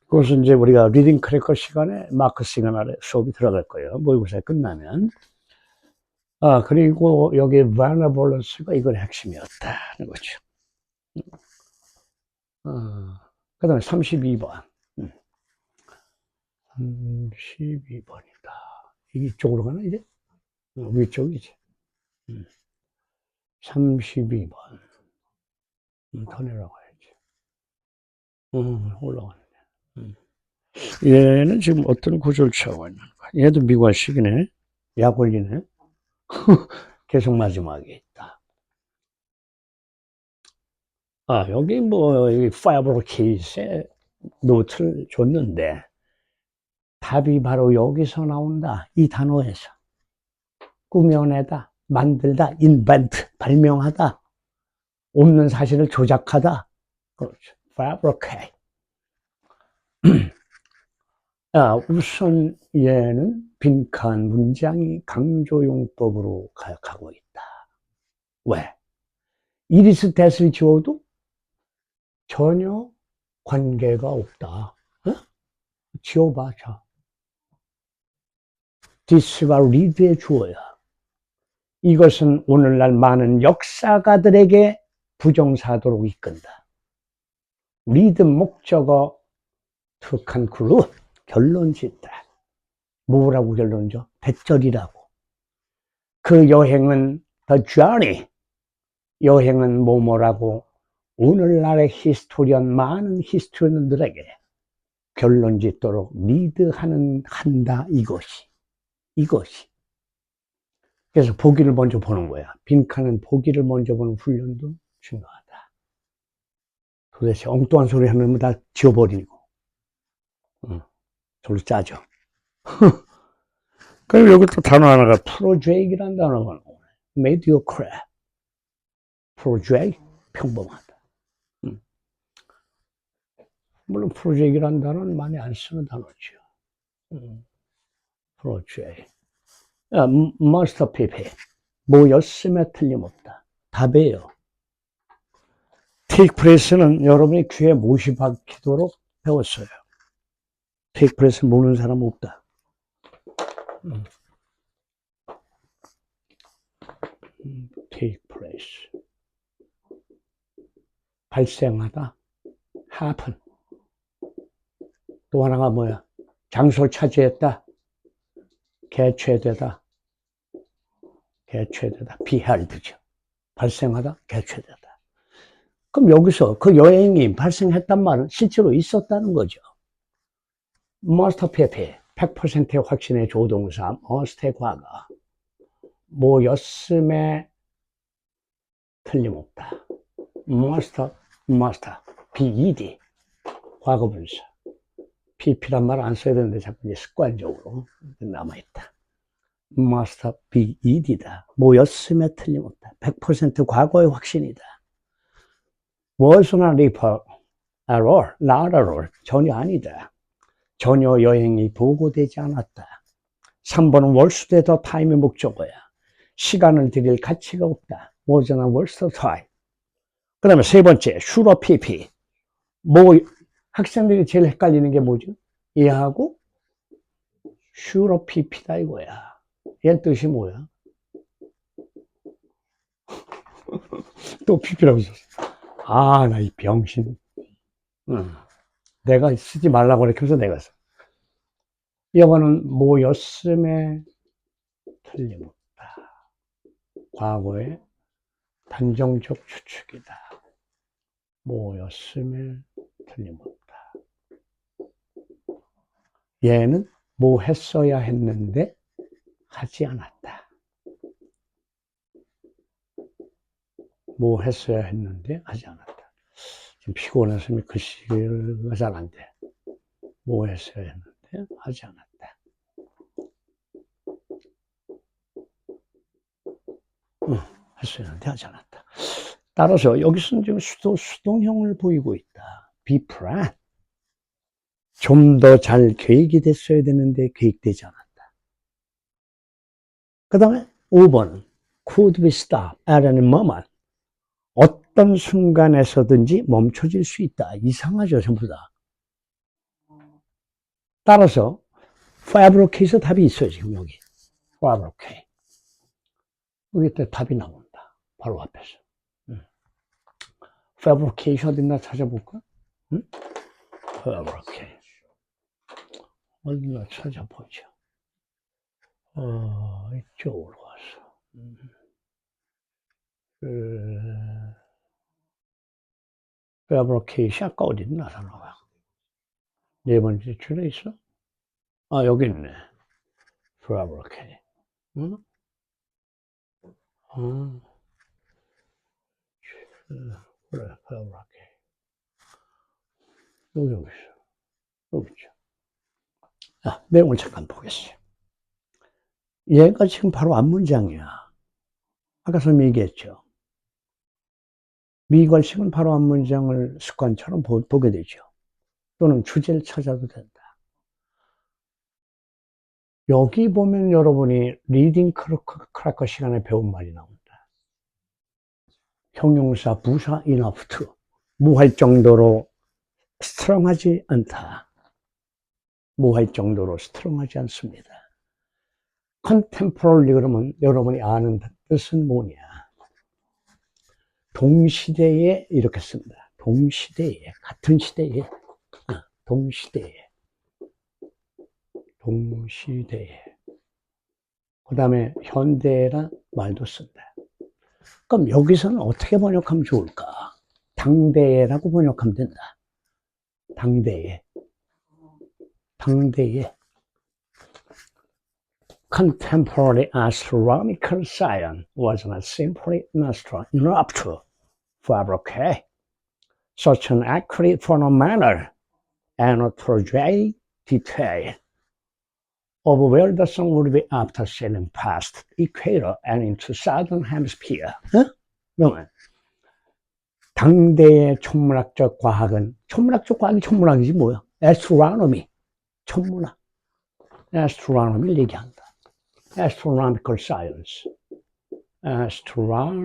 그것은 이제 우리가 리딩 크래커 시간에 마크 시그널의 수업이 들어갈 거예요. 모의고사 끝나면. 그리고 여기 바나볼러스가 이걸 핵심이었다는 거죠. 그 다음에 32번. 32번이다. 이게 이쪽으로 가나, 이제? 위쪽이지. 32번. 더 내려가야지. 올라가네. 얘는 지금 어떤 구조를 취하고 있는 거야? 얘도 미관식이네. 약 올리네. 계속 마지막에 있다. 여기 뭐, 이 파이어볼 케이스에 노트를 줬는데, 답이 바로 여기서 나온다. 이 단어에서. 꾸며내다, 만들다, invent, 발명하다, 없는 사실을 조작하다. 그렇죠. fabricate. 우선 얘는 빈칸 문장이 강조용법으로 가고 있다. 왜? 이리스 that을 지워도 전혀 관계가 없다. 지워봐. 자. this가 read의 주어야. 이것은 오늘날 많은 역사가들에게 부정사도로 이끈다. read 목적어 to conclude, 결론 짓다. 뭐라고 결론 줘? 대절이라고. 그 여행은 the journey, 여행은 뭐뭐라고 오늘날의 히스토리언, 많은 히스토리언들에게 결론 짓도록 한다. 이것이. 그래서 보기를 먼저 보는 거야. 빈칸은 보기를 먼저 보는 훈련도 중요하다. 도대체 엉뚱한 소리 하면 다 지워버리고. 별로 짜죠. 그리고 여기 또 단어 하나가 프로젝이라는 단어가 나오네. mediocre. 프로젝, 평범하다. 물론 프로젝이라는 단어는 많이 안 쓰는 단어죠. 프로젝. 마스터피피. 뭐였음에 틀림없다. 답이에요. 테이크 프레스는 여러분이 귀에 못이 박히도록 배웠어요. 테이크 프레스 모르는 사람 없다. 테이크 프레스. 발생하다. happen. 또 하나가 뭐야? 장소 차지했다. 개최되다. be held죠. 발생하다, 개최되다. 그럼 여기서 그 여행이 발생했단 말은 실제로 있었다는 거죠. must have, 100%의 확신의 조동사, must의 과거. 뭐였음에 틀림없다. must, bed, 과거분사. pp란 말 안 써야 되는데 자꾸 습관적으로 남아있다. must be ed다. 뭐였음에 틀림없다. 100% 과거의 확신이다. was not at all, not at all. 전혀 아니다. 전혀 여행이 보고되지 않았다. 3번은 worth the time의 목적어야. 시간을 들일 가치가 없다. was not worth the time. 그 다음에 세 번째, should have pp. 학생들이 제일 헷갈리는 게 뭐죠? 얘하고 should have pp다 이거야. 얘 뜻이 뭐야? 또 pp라고 썼어. 나 이 병신. 내가 쓰지 말라고 그렇게 해서 내가 써. 이거는 뭐였음에 틀림없다. 과거의 단정적 추측이다. 뭐였음에 틀림없다. 얘는 뭐 했어야 했는데 하지 않았다. 뭐 했어야 했는데 하지 않았다. 지금 피곤해서 글씨가 잘 안 돼. 뭐 했어야 했는데 하지 않았다. 했어야 했는데 하지 않았다. 따라서 여기서는 지금 수동형을 보이고 있다. be plan. 좀 더 잘 계획이 됐어야 되는데 계획되지 않았다. 그 다음에 5번 could be stopped at any moment. 어떤 순간에서든지 멈춰질 수 있다. 이상하죠, 전부 다. 따라서 fabricate 답이 있어요, 지금 여기. fabricate. 여기 때 답이 나온다. 바로 앞에서. fabrication 어딨나 찾아볼까? 응? fabricate. 어딨나 찾아보죠. 이쪽으로 와서. fabrication 아까 어딨나 단어가. 네 번째 줄에 있어? 아, 여기 있네. fabricate. 응? 그래, fabricate. 여기 있어. 여기 있죠. 자, 내용을 잠깐 보겠어요. 얘가 지금 바로 앞문장이야. 아까 선생님이 얘기했죠. 미괄식은 바로 앞문장을 습관처럼 보게 되죠. 또는 주제를 찾아도 된다. 여기 보면 여러분이 리딩 크래커 시간에 배운 말이 나온다. 형용사, 부사, enough to. 무할 정도로 스트롱하지 않다. 무할 정도로 스트롱하지 않습니다. contemporary 그러면 여러분이 아는 뜻은 뭐냐. 동시대에 이렇게 씁니다. 동시대에, 같은 시대에, 동시대에. 그 다음에 현대란 말도 쓴다. 그럼 여기서는 어떻게 번역하면 좋을까? 당대라고 번역하면 된다. 당대에. Contemporary astronomical science was not simply enough to fabricate such an accurate phenomenal and tragic detail of where the sun would be after sailing past the equator and into southern hemisphere. 그러면 당대의 천문학적 과학은 천문학적 과학이 천문학이지 뭐야? astronomy, 천문학. astronomy를 얘기한다. astronomical science.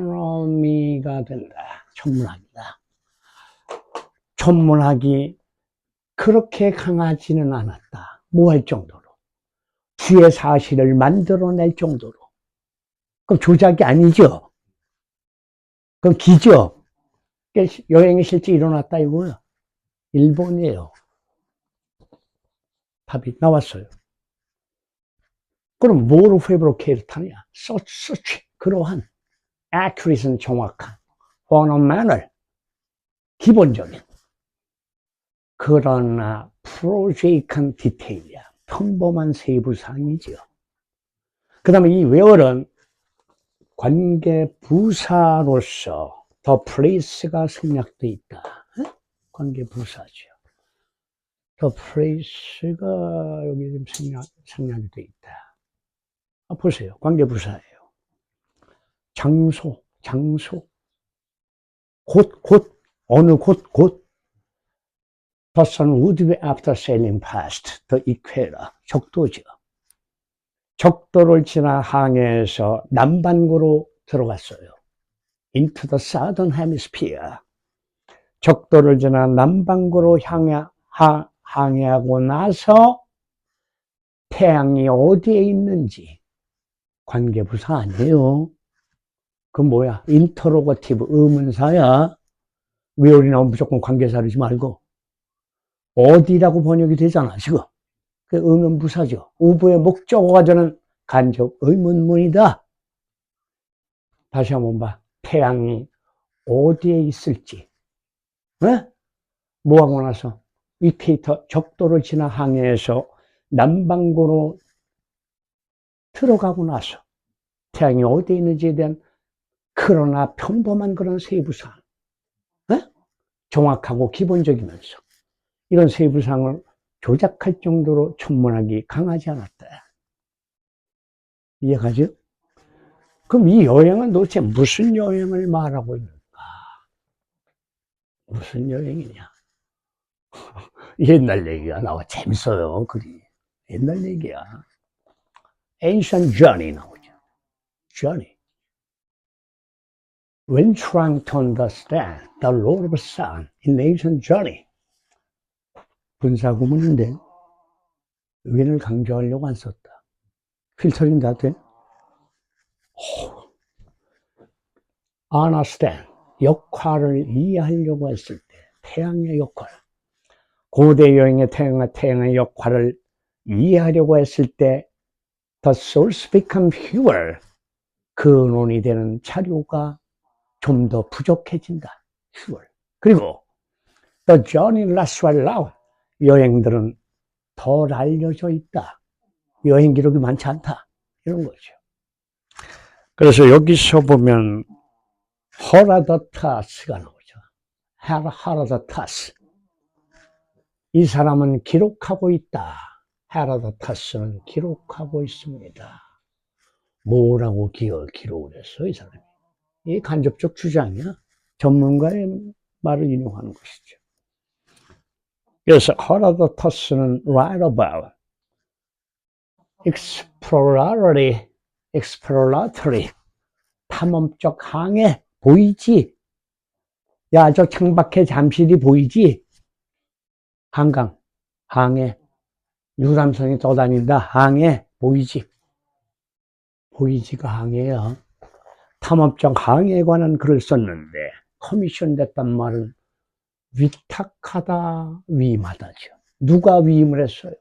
astronomy가 된다. 천문학이다. 천문학이 그렇게 강하지는 않았다. 뭐 할 정도로. 뒤의 사실을 만들어낼 정도로. 그럼 조작이 아니죠? 그럼 기죠? 여행이 실제 일어났다 이거야. 일본이에요. 답이 나왔어요. 그럼 뭐로 fabricate를 타냐? such 그러한 accurate는 정확한 phenomenal 기본적인 그러나 프로제이크한 디테일이야. 평범한 세부사항이죠. 그 다음에 이 where는 관계부사로서 the place가 생략되어 있다. 관계부사죠. the place가 여기 지금 생략이 되어 있다. 보세요. 관계부사예요. 장소. 곳. 어느 곳. The sun would be after sailing past the equator. 적도죠. 적도를 지나 항해해서 남반구로 들어갔어요. Into the southern hemisphere. 적도를 지나 남반구로 항해하고 나서 태양이 어디에 있는지 관계부사 아니에요. 그건 뭐야? 인터로거티브 의문사야. 외월이 나오면 무조건 관계사르지 말고 어디라고 번역이 되잖아 지금. 그 의문부사죠. 우부의 목적어가 저는 간접 의문문이다. 다시 한번 봐. 태양이 어디에 있을지. 네? 뭐하고 나서 이퀘이터 적도를 지나 항해해서 남반구로 들어가고 나서 태양이 어디에 있는지에 대한 그러나 평범한 그런 세부사항, 정확하고 기본적이면서 이런 세부사항을 조작할 정도로 천문학이 강하지 않았다. 이해가죠? 그럼 이 여행은 도대체 무슨 여행을 말하고 있는가? 무슨 여행이냐? 옛날 얘기가 나와. 재밌어요, 글이. 옛날 얘기야. Ancient Journey 나오죠. Journey. When trying to understand the Lord of the Sun in Ancient Journey. 분사구문인데 윈을 강조하려고 안 썼다. 필터링 다 돼? Understand. 역할을 이해하려고 했을 때 태양의 역할. 고대 여행의 태양의 역할을 이해하려고 했을 때 The source become fewer. 근원이 되는 자료가 좀 더 부족해진다. fewer. 그리고 The journey less well known. 여행들은 덜 알려져 있다. 여행 기록이 많지 않다. 이런 거죠. 그래서 여기서 보면 헤로도토스가 나오죠. 헤로도토스. 이 사람은 기록하고 있다. 헤로도토스는 기록하고 있습니다. 뭐라고 기록을 했어, 이 사람이? 이 간접적 주장이야. 전문가의 말을 인용하는 것이죠. 그래서 헤로도토스는 write about exploratory 탐험적 항해 보이지? 야, 저 창밖에 잠실이 보이지? 한강, 항해, 유람선이 떠다닌다, 항해 보이지? 보이지가 항해야. 탐험적 항해에 관한 글을 썼는데 커미션 됐단 말은 위탁하다, 위임하다죠. 누가 위임을 했어요?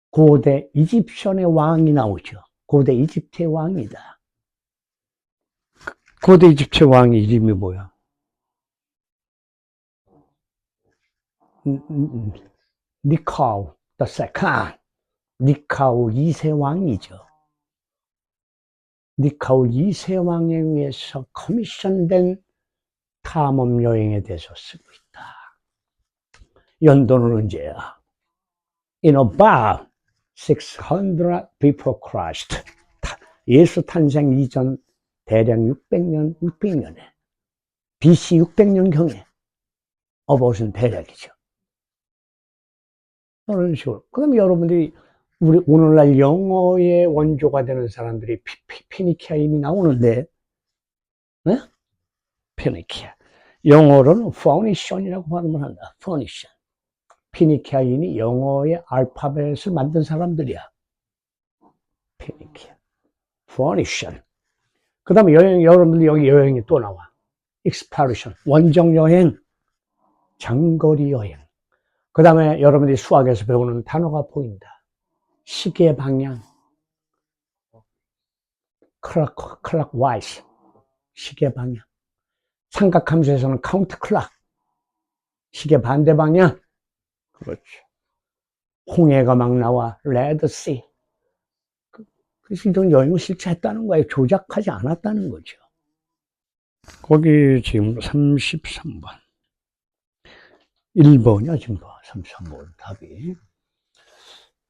고대 이집션의 왕이 나오죠. 고대 이집트의 왕이다. 고대 이집트의 왕의 이름이 뭐야? 니카우 II. 니카우 2세 왕이죠. 니카우 2세 왕에 의해서 커미션된 탐험 여행에 대해서 쓰고 있다. 연도는 언제야? In about 600 before Christ. 예수 탄생 이전 대략 600년에 BC 600년경에 about은 대략이죠. 그런 식으로. 그 다음에 여러분들이 우리 오늘날 영어의 원조가 되는 사람들이 피니키아인이 나오는데, 네? 피니키아. 영어로는 포니션이라고 발음을 한다. 포니션. 피니키아인이 영어의 알파벳을 만든 사람들이야. 피니키아. 포니션. 그 다음에 여러분들 여기 여행이 또 나와. exploration. 원정 여행. 장거리 여행. 그 다음에 여러분들이 수학에서 배우는 단어가 보인다. 시계 방향. clockwise. 시계 방향. 삼각함수에서는 카운트 클락. 시계 반대 방향. 그렇죠. 홍해가 막 나와. 레드씨. 그래서 이런 여행을 실제 했다는 거예요. 조작하지 않았다는 거죠. 거기 지금 33번. 1번이야, 지금 봐. 33번 답이.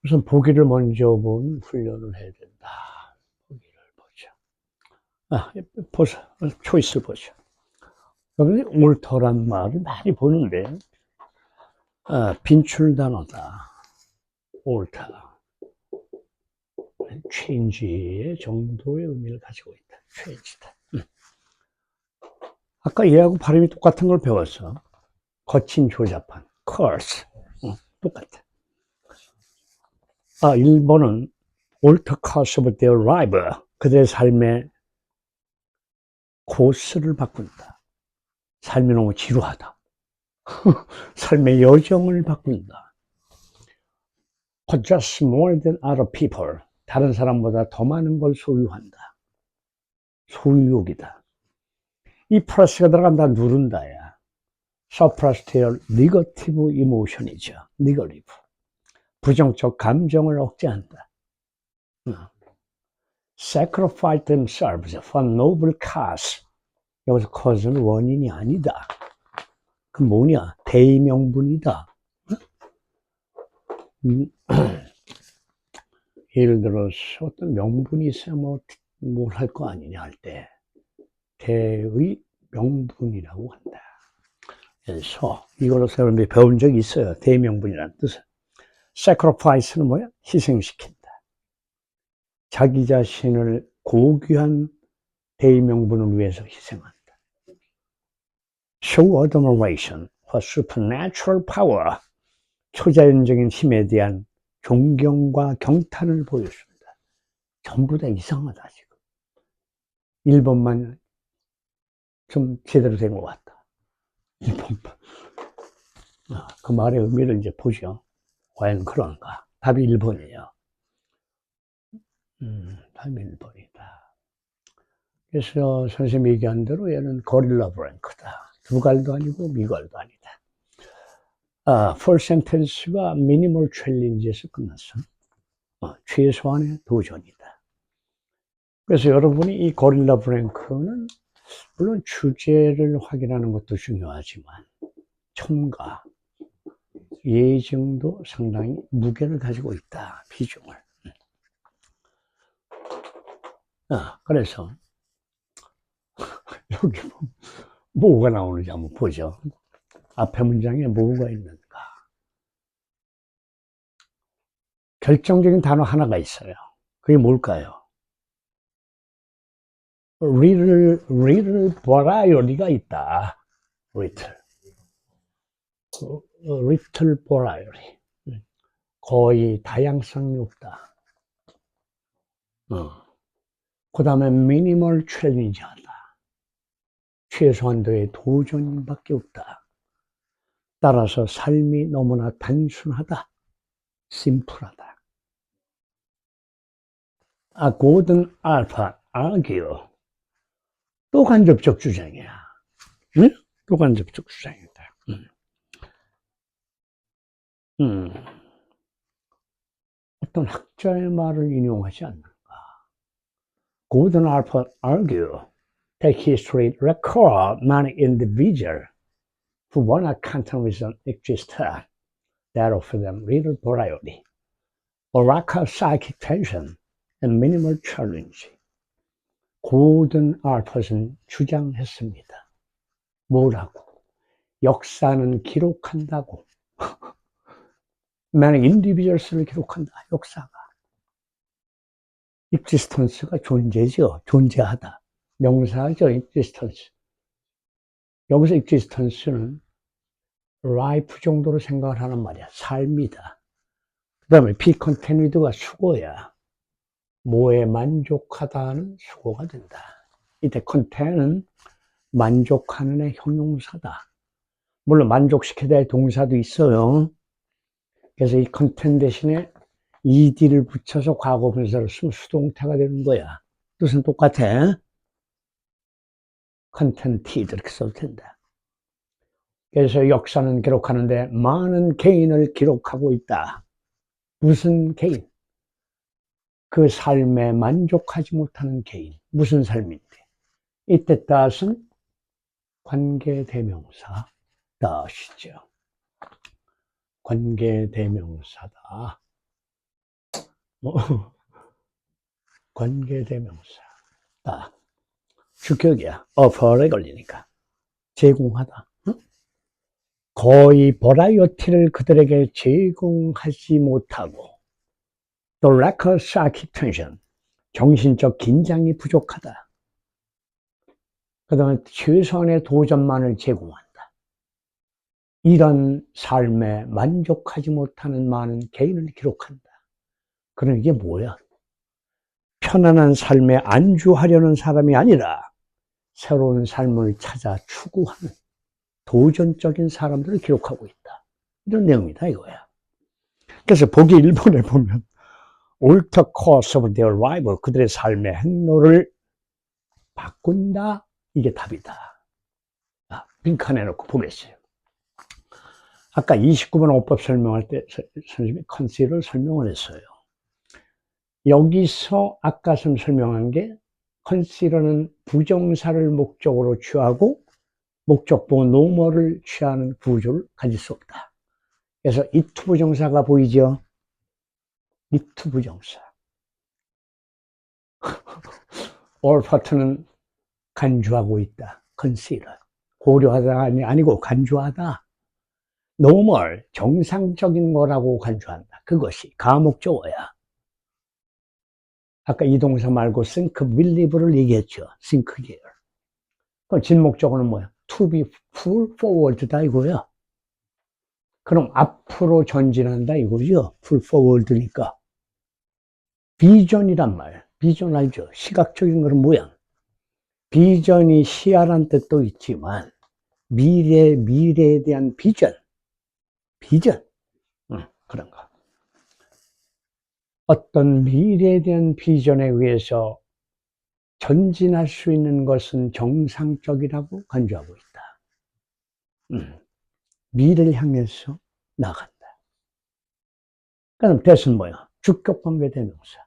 우선 보기를 먼저 본 훈련을 해야 된다. 보기를 보자. 보자. 초이스 보자. 여기 옳더란 말을 많이 보는데, 빈출 단어다. 옳다. change의 정도의 의미를 가지고 있다. change다. 아까 얘하고 발음이 똑같은 걸 배웠어. 거친 조잡한. coarse. 똑같아. 1번은 alter course of their life. 그들의 삶의 코스를 바꾼다. 삶이 너무 지루하다. 삶의 여정을 바꾼다. possess more than other people. 다른 사람보다 더 많은 걸 소유한다. 소유욕이다. 이 플러스가 들어간다. 누른다야. suppress their negative emotion이죠. negative. 부정적 감정을 억제한다. Sacrifice themselves for noble cause. 여기서 cause는 원인이 아니다. 그 뭐냐? 대의명분이다. 예를 들어서 어떤 명분이 있어야 뭘 할 거 아니냐 할 때 대의 명분이라고 한다. 그래서 이거로서 여러분들이 배운 적이 있어요. 대명분이라는 뜻은. sacrifice는 뭐야? 희생시킨다. 자기 자신을 고귀한 대명분을 위해서 희생한다. show admiration for supernatural power. 초자연적인 힘에 대한 존경과 경탄을 보여줍니다. 전부 다 이상하다 지금. 1번만 좀 제대로 된 것 같다. 1번만. 그 말의 의미를 이제 보죠. 과연 그런가? 답이 1번이에요. 답이 1번이다. 그래서 선생님이 얘기한 대로 얘는 고릴라 브랭크다. 두 갈도 아니고 미갈도 아니다. first sentence가 minimal challenge에서 끝났어. 최소한의 도전이다. 그래서 여러분이 이 고릴라 브랭크는 물론 주제를 확인하는 것도 중요하지만 첨가, 예증도 상당히 무게를 가지고 있다. 비중을. 그래서 여기 뭐가 나오는지 한번 보죠. 앞에 문장에 뭐가 있는가. 결정적인 단어 하나가 있어요. 그게 뭘까요? little variety가 있다. little variety. 거의 다양성이 없다. 그 다음에 minimal challenge 하다. 최소한도의 도전밖에 없다. 따라서 삶이 너무나 단순하다. 심플하다. Gordon Alpha argue. 또 간접적 주장이야. 응? 또 간접적 주장이다. 어떤 학자의 말을 인용하지 않는가. Gordon Alpha argue that history record many individuals who one accounting reason exist that offer them little variety, or lack of psychic tension, and minimal challenge. 고든 알퍼는 주장했습니다. 뭐라고? 역사는 기록한다고. many individuals를 기록한다. 역사가. existence가 존재죠. 존재하다. 명사죠. existence. 여기서 existence는 life 정도로 생각을 하는 말이야. 삶이다. 그 다음에 be contented가 수고야. 뭐에 만족하다는 수고가 된다. 이때 content은 만족하는 의 형용사다. 물론 만족시켜야 될 동사도 있어요. 그래서 이 content 대신에 ed를 붙여서 과거 분사를 쓰면 수동태가 되는 거야. 뜻은 똑같아. contented 이렇게 써도 된다. 그래서 역사는 기록하는데 많은 개인을 기록하고 있다. 무슨 개인? 그 삶에 만족하지 못하는 개인. 무슨 삶인데? 이때 that은 관계대명사 that이죠. 관계대명사다. 관계대명사 that. 주격이야. offer에 걸리니까. 제공하다. 거의 버라이어티를 그들에게 제공하지 못하고 또 lack of psychic tension, 정신적 긴장이 부족하다. 그 다음에 최소한의 도전만을 제공한다. 이런 삶에 만족하지 못하는 많은 개인을 기록한다. 그럼 이게 뭐야? 편안한 삶에 안주하려는 사람이 아니라 새로운 삶을 찾아 추구하는 도전적인 사람들을 기록하고 있다. 이런 내용이다 이거야. 그래서 보기 1번에 보면 alter course of their life, 그들의 삶의 행로를 바꾼다. 이게 답이다. 빈칸에 놓고 보겠어요. 아까 29번 어법 설명할 때 선생님이 컨시를 설명을 했어요. 여기서 아까 설명한 게 컨시더는 부정사를 목적으로 취하고 목적보 노멀을 취하는 구조를 가질 수 없다. 그래서 it 부정사가 보이죠? it 부정사. all part는 간주하고 있다. consider. 고려하다 아니고 간주하다. normal, 정상적인 거라고 간주한다. 그것이 가목적어야. 아까 이 동사 말고 think, believe를 얘기했죠. think here. 그럼 진목적어는 뭐야? to be full forward다 이거야. 그럼 앞으로 전진한다 이거죠. full forward니까. 비전이란 말. 비전 알죠? 시각적인 그런 모양. 비전이 시야란 뜻도 있지만 미래에 대한 비전. 그런 거. 어떤 미래에 대한 비전에 의해서 전진할 수 있는 것은 정상적이라고 간주하고 있다. 미래를 향해서 나간다. 그럼 that은 뭐야? 주격 관계 대명사.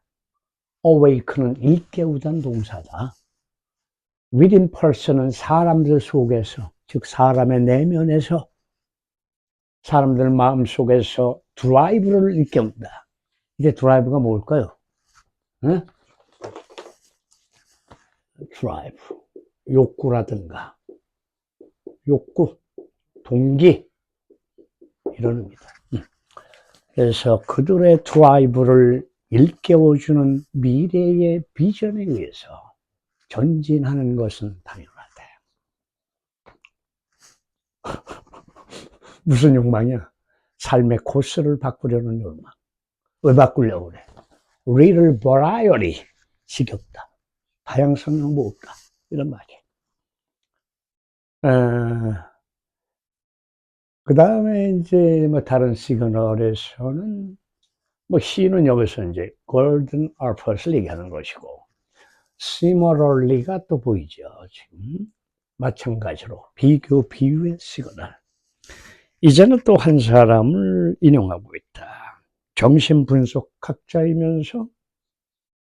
awaken은 일깨우다는 동사다. within person은 사람들 속에서, 즉 사람의 내면에서, 사람들 마음 속에서 드라이브를 일깨운다. 이제 드라이브가 뭘까요? 응? 드라이브. 욕구라든가, 욕구, 동기, 이런 의미다. 그래서 그들의 드라이브를 일깨워주는 미래의 비전에 의해서 전진하는 것은 당연하다. 무슨 욕망이야? 삶의 코스를 바꾸려는 욕망. 왜 바꾸려고 그래? Little variety, 지겹다. 다양성은 뭐 없다. 이런 말이에요. 그 다음에 이제 뭐 다른 시그널에서는 뭐 C는 여기서 이제 golden alphas를 얘기하는 것이고, similarly가 또 보이죠. 지금 마찬가지로 비교 비유의 시그널. 이제는 또 한 사람을 인용하고 있다. 정신분석학자이면서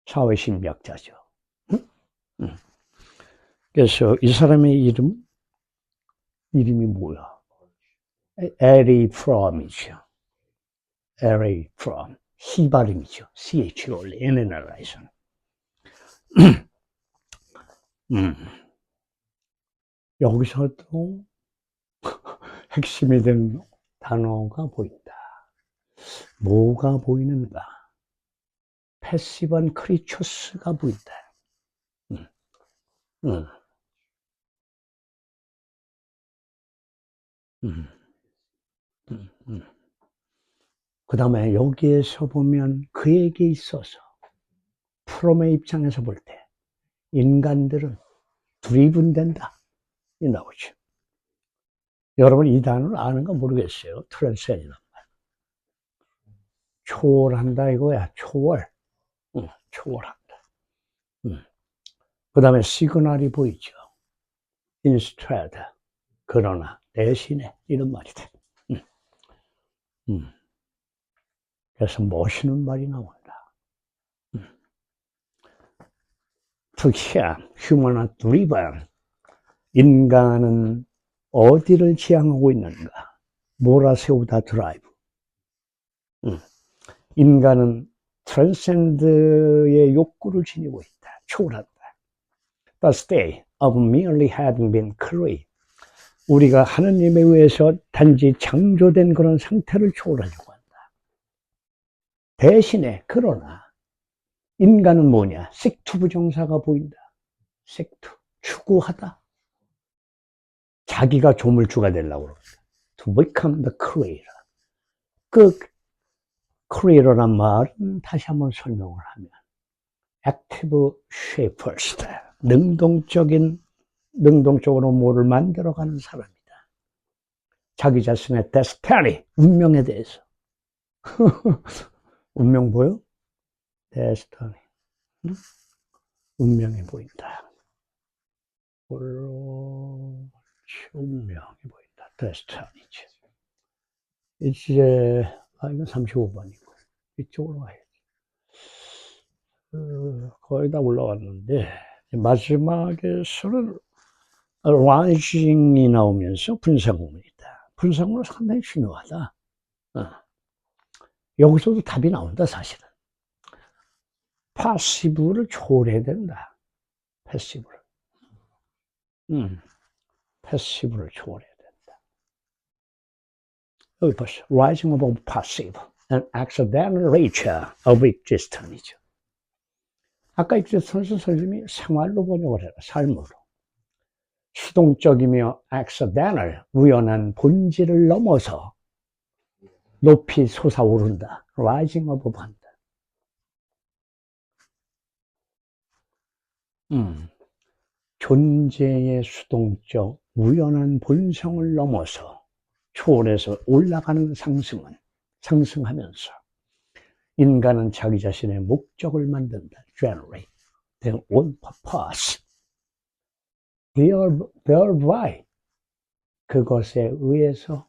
사회심리학자죠. 그래서 이 사람의 이름이 뭐야? 에리 프롬이죠. 에리 프롬. C 발음이죠. CH가 원래 얘네 나라에서는. 여기서도 핵심이 되는 단어가 보인다. 뭐가 보이는가? 패시브한 크리처스가 보인다. 음, 음, 음, 음. 그 다음에 여기에서 보면 그에게 있어서 프롬의 입장에서 볼 때 인간들은 드리븐된다. 이 나오죠. 여러분 이 단어를 아는가 모르겠어요. 트랜센이란 말. 초월한다 이거야. 초월. 초월한다. 그 다음에 시그널이 보이죠. instead. 그러나 대신에 이런 말이다. 그래서 멋있는 말이 나온다. 특히 human driven. 인간은 어디를 지향하고 있는가? 몰아세우다 드라이브. 인간은 트랜센드의 욕구를 지니고 있다. 초월한다. The state of merely having been created. 우리가 하느님에 의해서 단지 창조된 그런 상태를 초월하려고 한다. 대신에 그러나 인간은 뭐냐? seek to 부정사가 보인다. seek to, 추구하다. 자기가 조물주가 되려고 그럽니다. To become the creator. 그 creator란 말은 다시 한번 설명을 하면 active shapers, 능동적으로 뭐를 만들어가는 사람이다. 자기 자신의 destiny, 운명에 대해서. 운명 보여? destiny. 운명이 보인다. 운명이 보인다. destiny지. 이제, 이건 35번이고. 이쪽으로 가야지. 거의 다 올라왔는데, 마지막에서는 rising이 나오면서 분사구문이다. 분사구문은 상당히 중요하다. 여기서도 답이 나온다, 사실은. passive를 초월해야 된다. passive를. passive를 초월해야 된다. 여기 보시죠. rising above passive, an accidental nature of existence. 아까 existence 선생님이 생활로 번역을 해라, 삶으로. 수동적이며 accidental, 우연한 본질을 넘어서 높이 솟아오른다. rising above 한다. 존재의 수동적, 우연한 본성을 넘어서 초월해서 올라가는 상승하면서 인간은 자기 자신의 목적을 만든다. generate their own purpose. thereby 그것에 의해서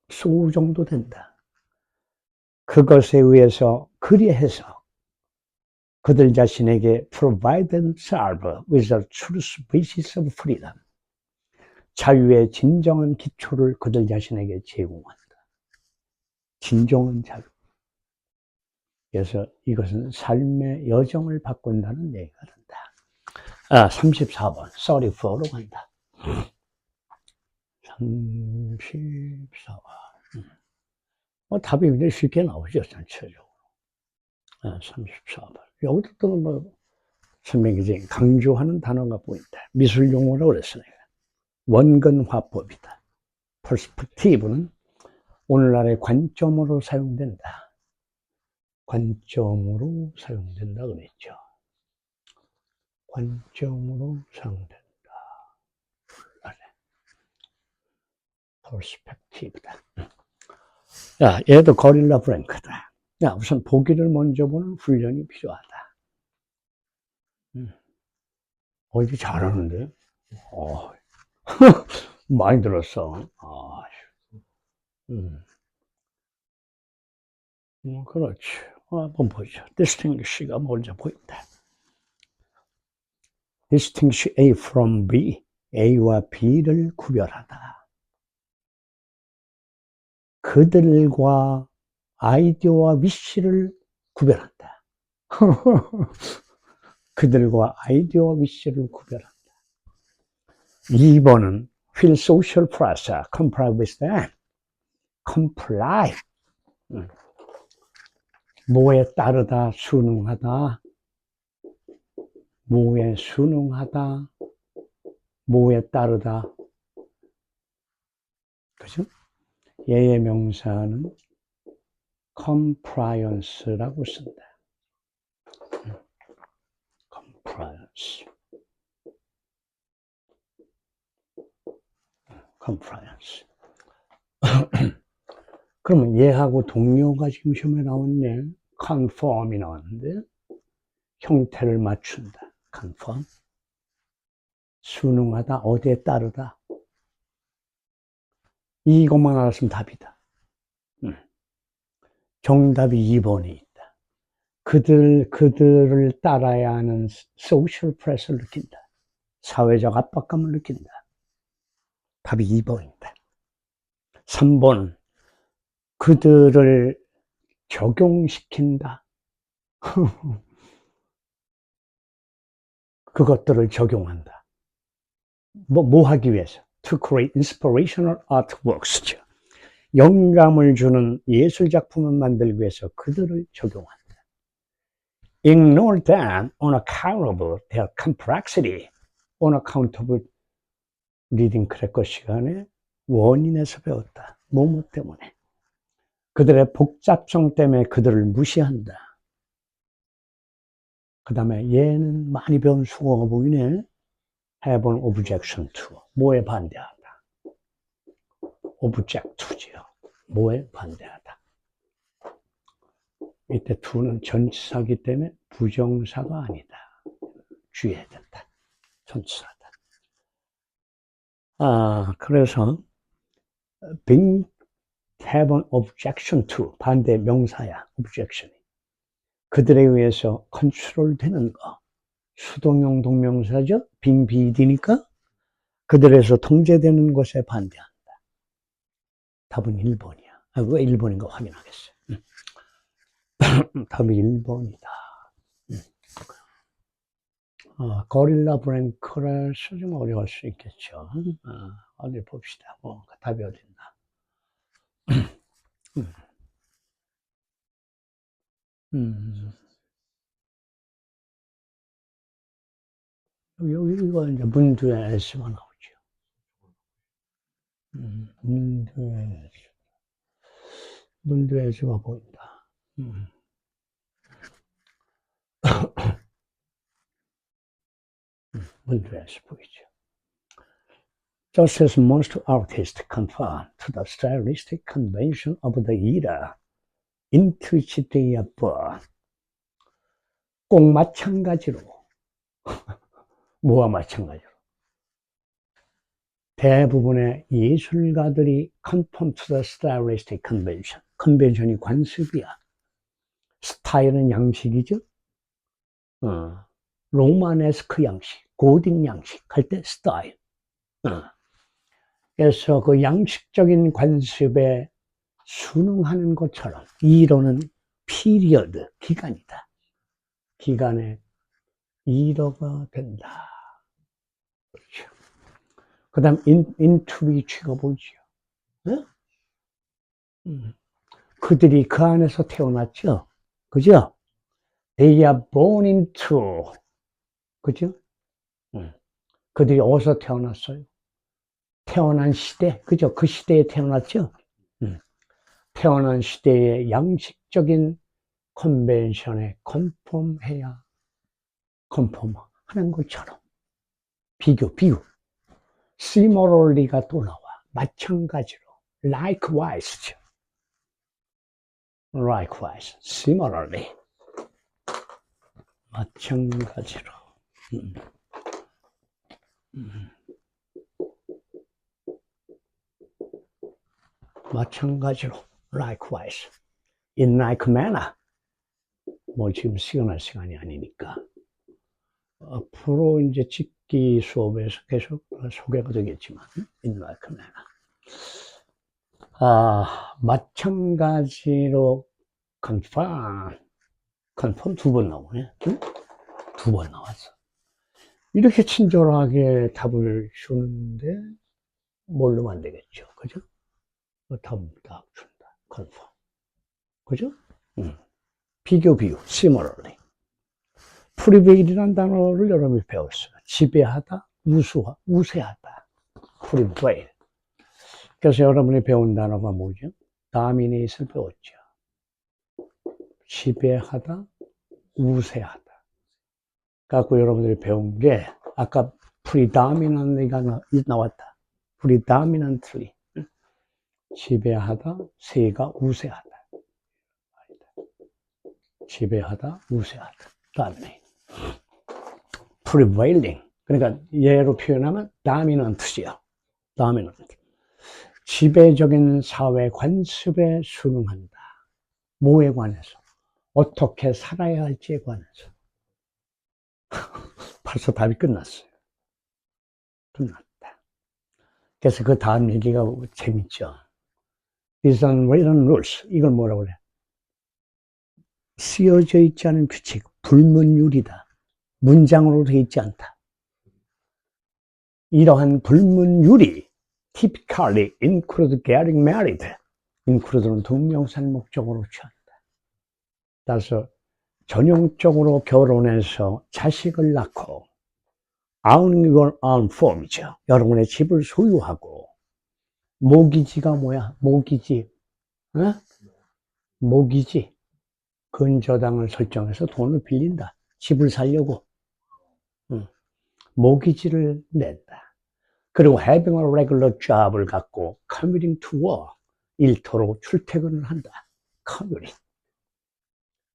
소정도 된다. 그것에 의해서 그리해서 그들 자신에게 provide themselves with a true basis of freedom. 자유의 진정한 기초를 그들 자신에게 제공한다. 진정한 자유. 그래서 이것은 삶의 여정을 바꾼다는 얘기가 된다. 34번, 34로 간다. 34번. 답이 굉장히 쉽게 나오죠, 전체적으로. 34번. 여기도 또 설명이 강조하는 단어가 보인다. 미술 용어라고 그랬으니까. 원근화법이다. 퍼스펙티브는 오늘날의 관점으로 사용된다. 관점으로 사용된다 그랬죠. 관점으로 사용된다. 퍼스펙티브다. 야, 얘도 거릴라 브랭크다. 야, 우선 보기를 먼저 보는 훈련이 필요하다. 이제 잘하는데? 많이 들었어. 그렇지. 한번 보죠. distinguish가 먼저 보인다. distinguish A from B. A와 B를 구별하다. 그들과 아이디어와 위시를 구별한다. 그들과 아이디어와 위시를 구별한다. 2번은 feel social pressure, comply with them. comply. 뭐에 따르다, 순응하다. 뭐에 순응하다. 뭐에 따르다. 그죠? 얘의 명사는 compliance라고 쓴다. compliance. compliance. 그러면 얘하고 동료가 지금 시험에 나왔네. conform이 나왔는데 형태를 맞춘다. conform. 순응하다, 어디에 따르다. 이것만 알았으면 답이다. 정답이 2번에 있다. 그들을 따라야 하는 소셜 프레스를 느낀다. 사회적 압박감을 느낀다. 답이 2번입니다. 3번은 그들을 적용시킨다. 그것들을 적용한다. 뭐 하기 위해서? To create inspirational artworks. 영감을 주는 예술 작품을 만들기 위해서 그들을 적용한다. Ignore them on account of their complexity. On account of 리딩 크래커 시간에 원인에서 배웠다. 뭐뭐 때문에. 그들의 복잡성 때문에 그들을 무시한다. 그 다음에 얘는 많이 배운 수어가 보이네. have an objection to. 뭐에 반대하다. object to지요. 뭐에 반대하다. 이때 to는 전치사기 때문에 부정사가 아니다. 주의해야 된다. 전치사다. 그래서 being have an objection to 반대 명사야. objection. 그들에 의해서 컨트롤 되는 거. 수동형 동명사죠. being BD니까 그들에서 통제되는 것에 반대한다. 답은 1번이야. 왜 1번인가 확인하겠어요. 답이 1번이다. 거릴라 브랭크라서 좀 어려울 수 있겠죠. 어디 봅시다. 답이 어딨나. 이거 이제 문두의 S가 나오죠. 문두의 S가 보인다. 문두의 S 보이죠. Just as most artists conform to the stylistic convention of the era into which they are born. 꼭 마찬가지로 뭐와 마찬가지로 대부분의 예술가들이 conform to the stylistic convention. 컨벤션이 관습이야. 스타일은 양식이죠. 로마네스크 양식, 고딕 양식 할 때 스타일. 그래서 그 양식적인 관습에 순응하는 것처럼 이러는 피리어드, 기간이다. 기간에 이러가 된다. 그렇죠. 그 다음 into which가 보이죠. 네? 그들이 그 안에서 태어났죠. 그죠? They are born into. 그죠? 그들이 어디서 태어났어요? 태어난 시대. 그죠? 그 시대에 태어났죠? 태어난 시대의 양식적인 컨벤션에 컨폼해야 컨폼 하는 것처럼 비교 similarly가 또 나와. 마찬가지로 likewise similarly 마찬가지로 마찬가지로 likewise in like manner. 뭐 지금 시간할 시간이 아니니까 앞으로 이제 직기 수업에서 계속 소개가 되겠지만 in like manner. 마찬가지로 confirm 두 번 나오네. 두 번 나왔어. 이렇게 친절하게 답을 주는데 모르면 안 되겠죠. 그죠? 답 준다. confirm. 그죠? 비교, similarly. prevail이라는 단어를 여러분이 배웠어요. 지배하다, 우세하다. prevail. 그래서 여러분이 배운 단어가 뭐죠? dominate을 배웠죠. 지배하다, 우세하다. 갖고 여러분들이 배운 게 아까 predominantly가 나왔다. predominantly. 지배하다, 세가 우세하다. 지배하다, 우세하다. dominate. prevailing. 그러니까 예로 표현하면 dominant죠. dominant. 지배적인 사회 관습에 순응한다. 뭐에 관해서? 어떻게 살아야 할지에 관해서. 벌써 답이 끝났어요. 끝났다. 그래서 그 다음 얘기가 재밌죠. These unwritten rules. 이걸 뭐라고 그래? 쓰여져 있지 않은 규칙. 불문율이다. 문장으로 되어 있지 않다. 이러한 불문율이 typically include getting married. include는 동명사를 목적으로 취한다. 따라서 전형적으로 결혼해서 자식을 낳고 owning your own form이죠. 여러분의 집을 소유하고 모기지가 뭐야? 모기지. 어? 모기지. 근저당을 설정해서 돈을 빌린다. 집을 살려고. 모기지를 낸다. 그리고 having a regular job을 갖고 commuting to work. 일터로 출퇴근을 한다. commuting.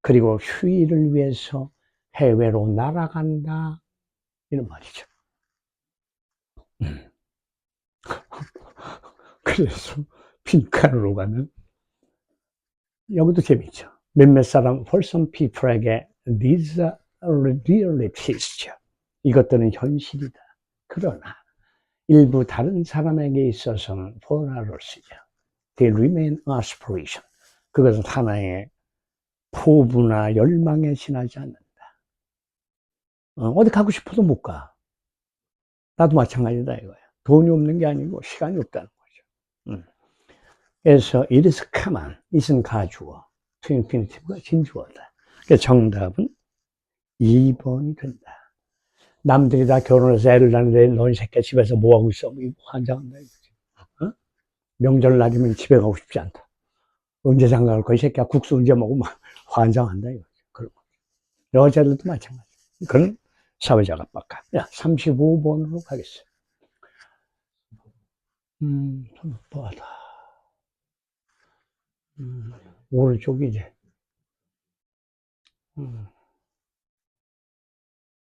그리고 휴일을 위해서 해외로 날아간다. 이런 말이죠. 그래서 빈칸으로 가면 여기도 재밌죠. 몇몇 사람, for some people에게 these are realities. 이것들은 현실이다. 그러나 일부 다른 사람에게 있어서는 for others죠. They remain aspiration. 그것은 하나의 포부나 열망에 지나지 않는다. 어디 가고 싶어도 못 가. 나도 마찬가지다 이거야. 돈이 없는 게 아니고 시간이 없다는 거죠. 그래서 it is common, it은 가주어, to infinitive가 진주어다. 그래서 정답은 2번이 된다. 남들이 다 결혼해서 애를 낳는데 넌 새끼 집에서 뭐하고 있어? 환장한다 이거지. 어? 명절날이면 집에 가고 싶지 않다. 언제 장가갈 거야? 이 새끼야 국수 언제 먹고 막 환장한다 이거지. 그런 거. 여자들도 마찬가지. 그런 사회자가 빡가. 야, 35번으로 가겠어요. 손바다. 오른쪽이지.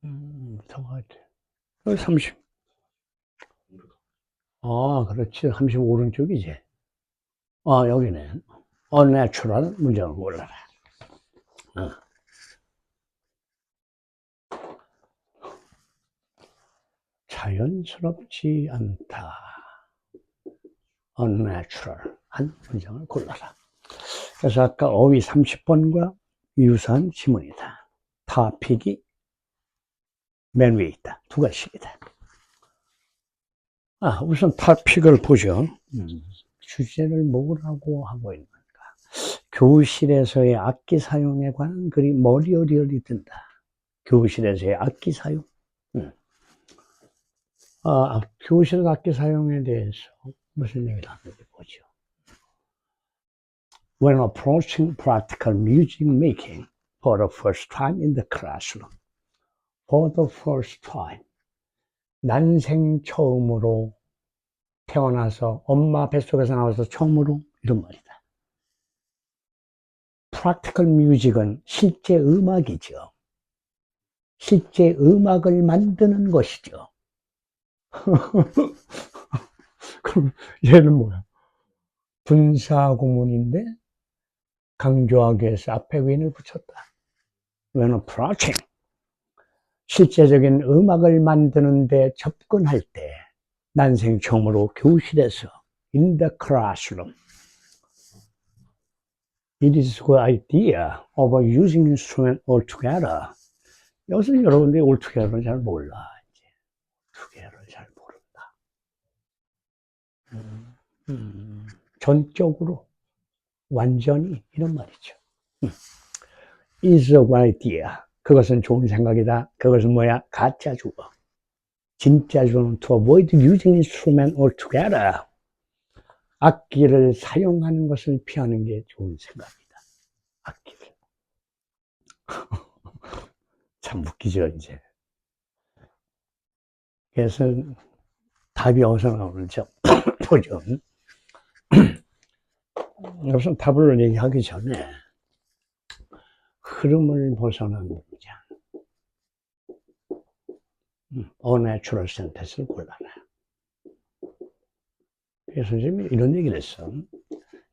이상하지. 30. 아, 그렇지. 35 오른쪽이지. 아, 여기네. unnatural 문장을 골라라. 자연스럽지 않다. unnatural 한 문장을 골라라. 그래서 아까 어휘 30번과 유사한 지문이다. 타픽이 맨 위에 있다. 두 가지씩이다. 우선 타픽을 보죠. 주제를 뭐라고 하고 있는가. 교실에서의 악기 사용에 관한 글이 머리어리어리 든다. 교실에서의 악기 사용. 교실 악기 사용에 대해서 무슨 얘기를 하는지 보죠. When approaching practical music making for the first time in the classroom. For the first time. 난생 처음으로 태어나서 엄마 뱃속에서 나와서 처음으로 이런 말이다. Practical music은 실제 음악이죠. 실제 음악을 만드는 것이죠. 그럼 얘는 뭐야? 분사구문인데 강조하기 위해서 앞에 윈을 붙였다. When approaching. 실제적인 음악을 만드는데 접근할 때 난생 처음으로 교실에서 in the classroom. It is a good idea of using instrument altogether. 여기서 여러분들이 altogether는 잘 몰라. 이제 altogether 잘 모른다. 전적으로, 완전히 이런 말이죠. Is a good idea. 그것은 좋은 생각이다. 그것은 뭐야? 가짜 주어. 진짜 주어는 to avoid using instrument altogether. 악기를 사용하는 것을 피하는 게 좋은 생각이다. 악기를. 참 웃기죠, 이제. 그래서 답이 어디서 나오는지 보죠. 우선 답을 얘기하기 전에 흐름을 벗어난 문장. unnatural sentence를 골라라. 그래서 선생님이 이런 얘기를 했어.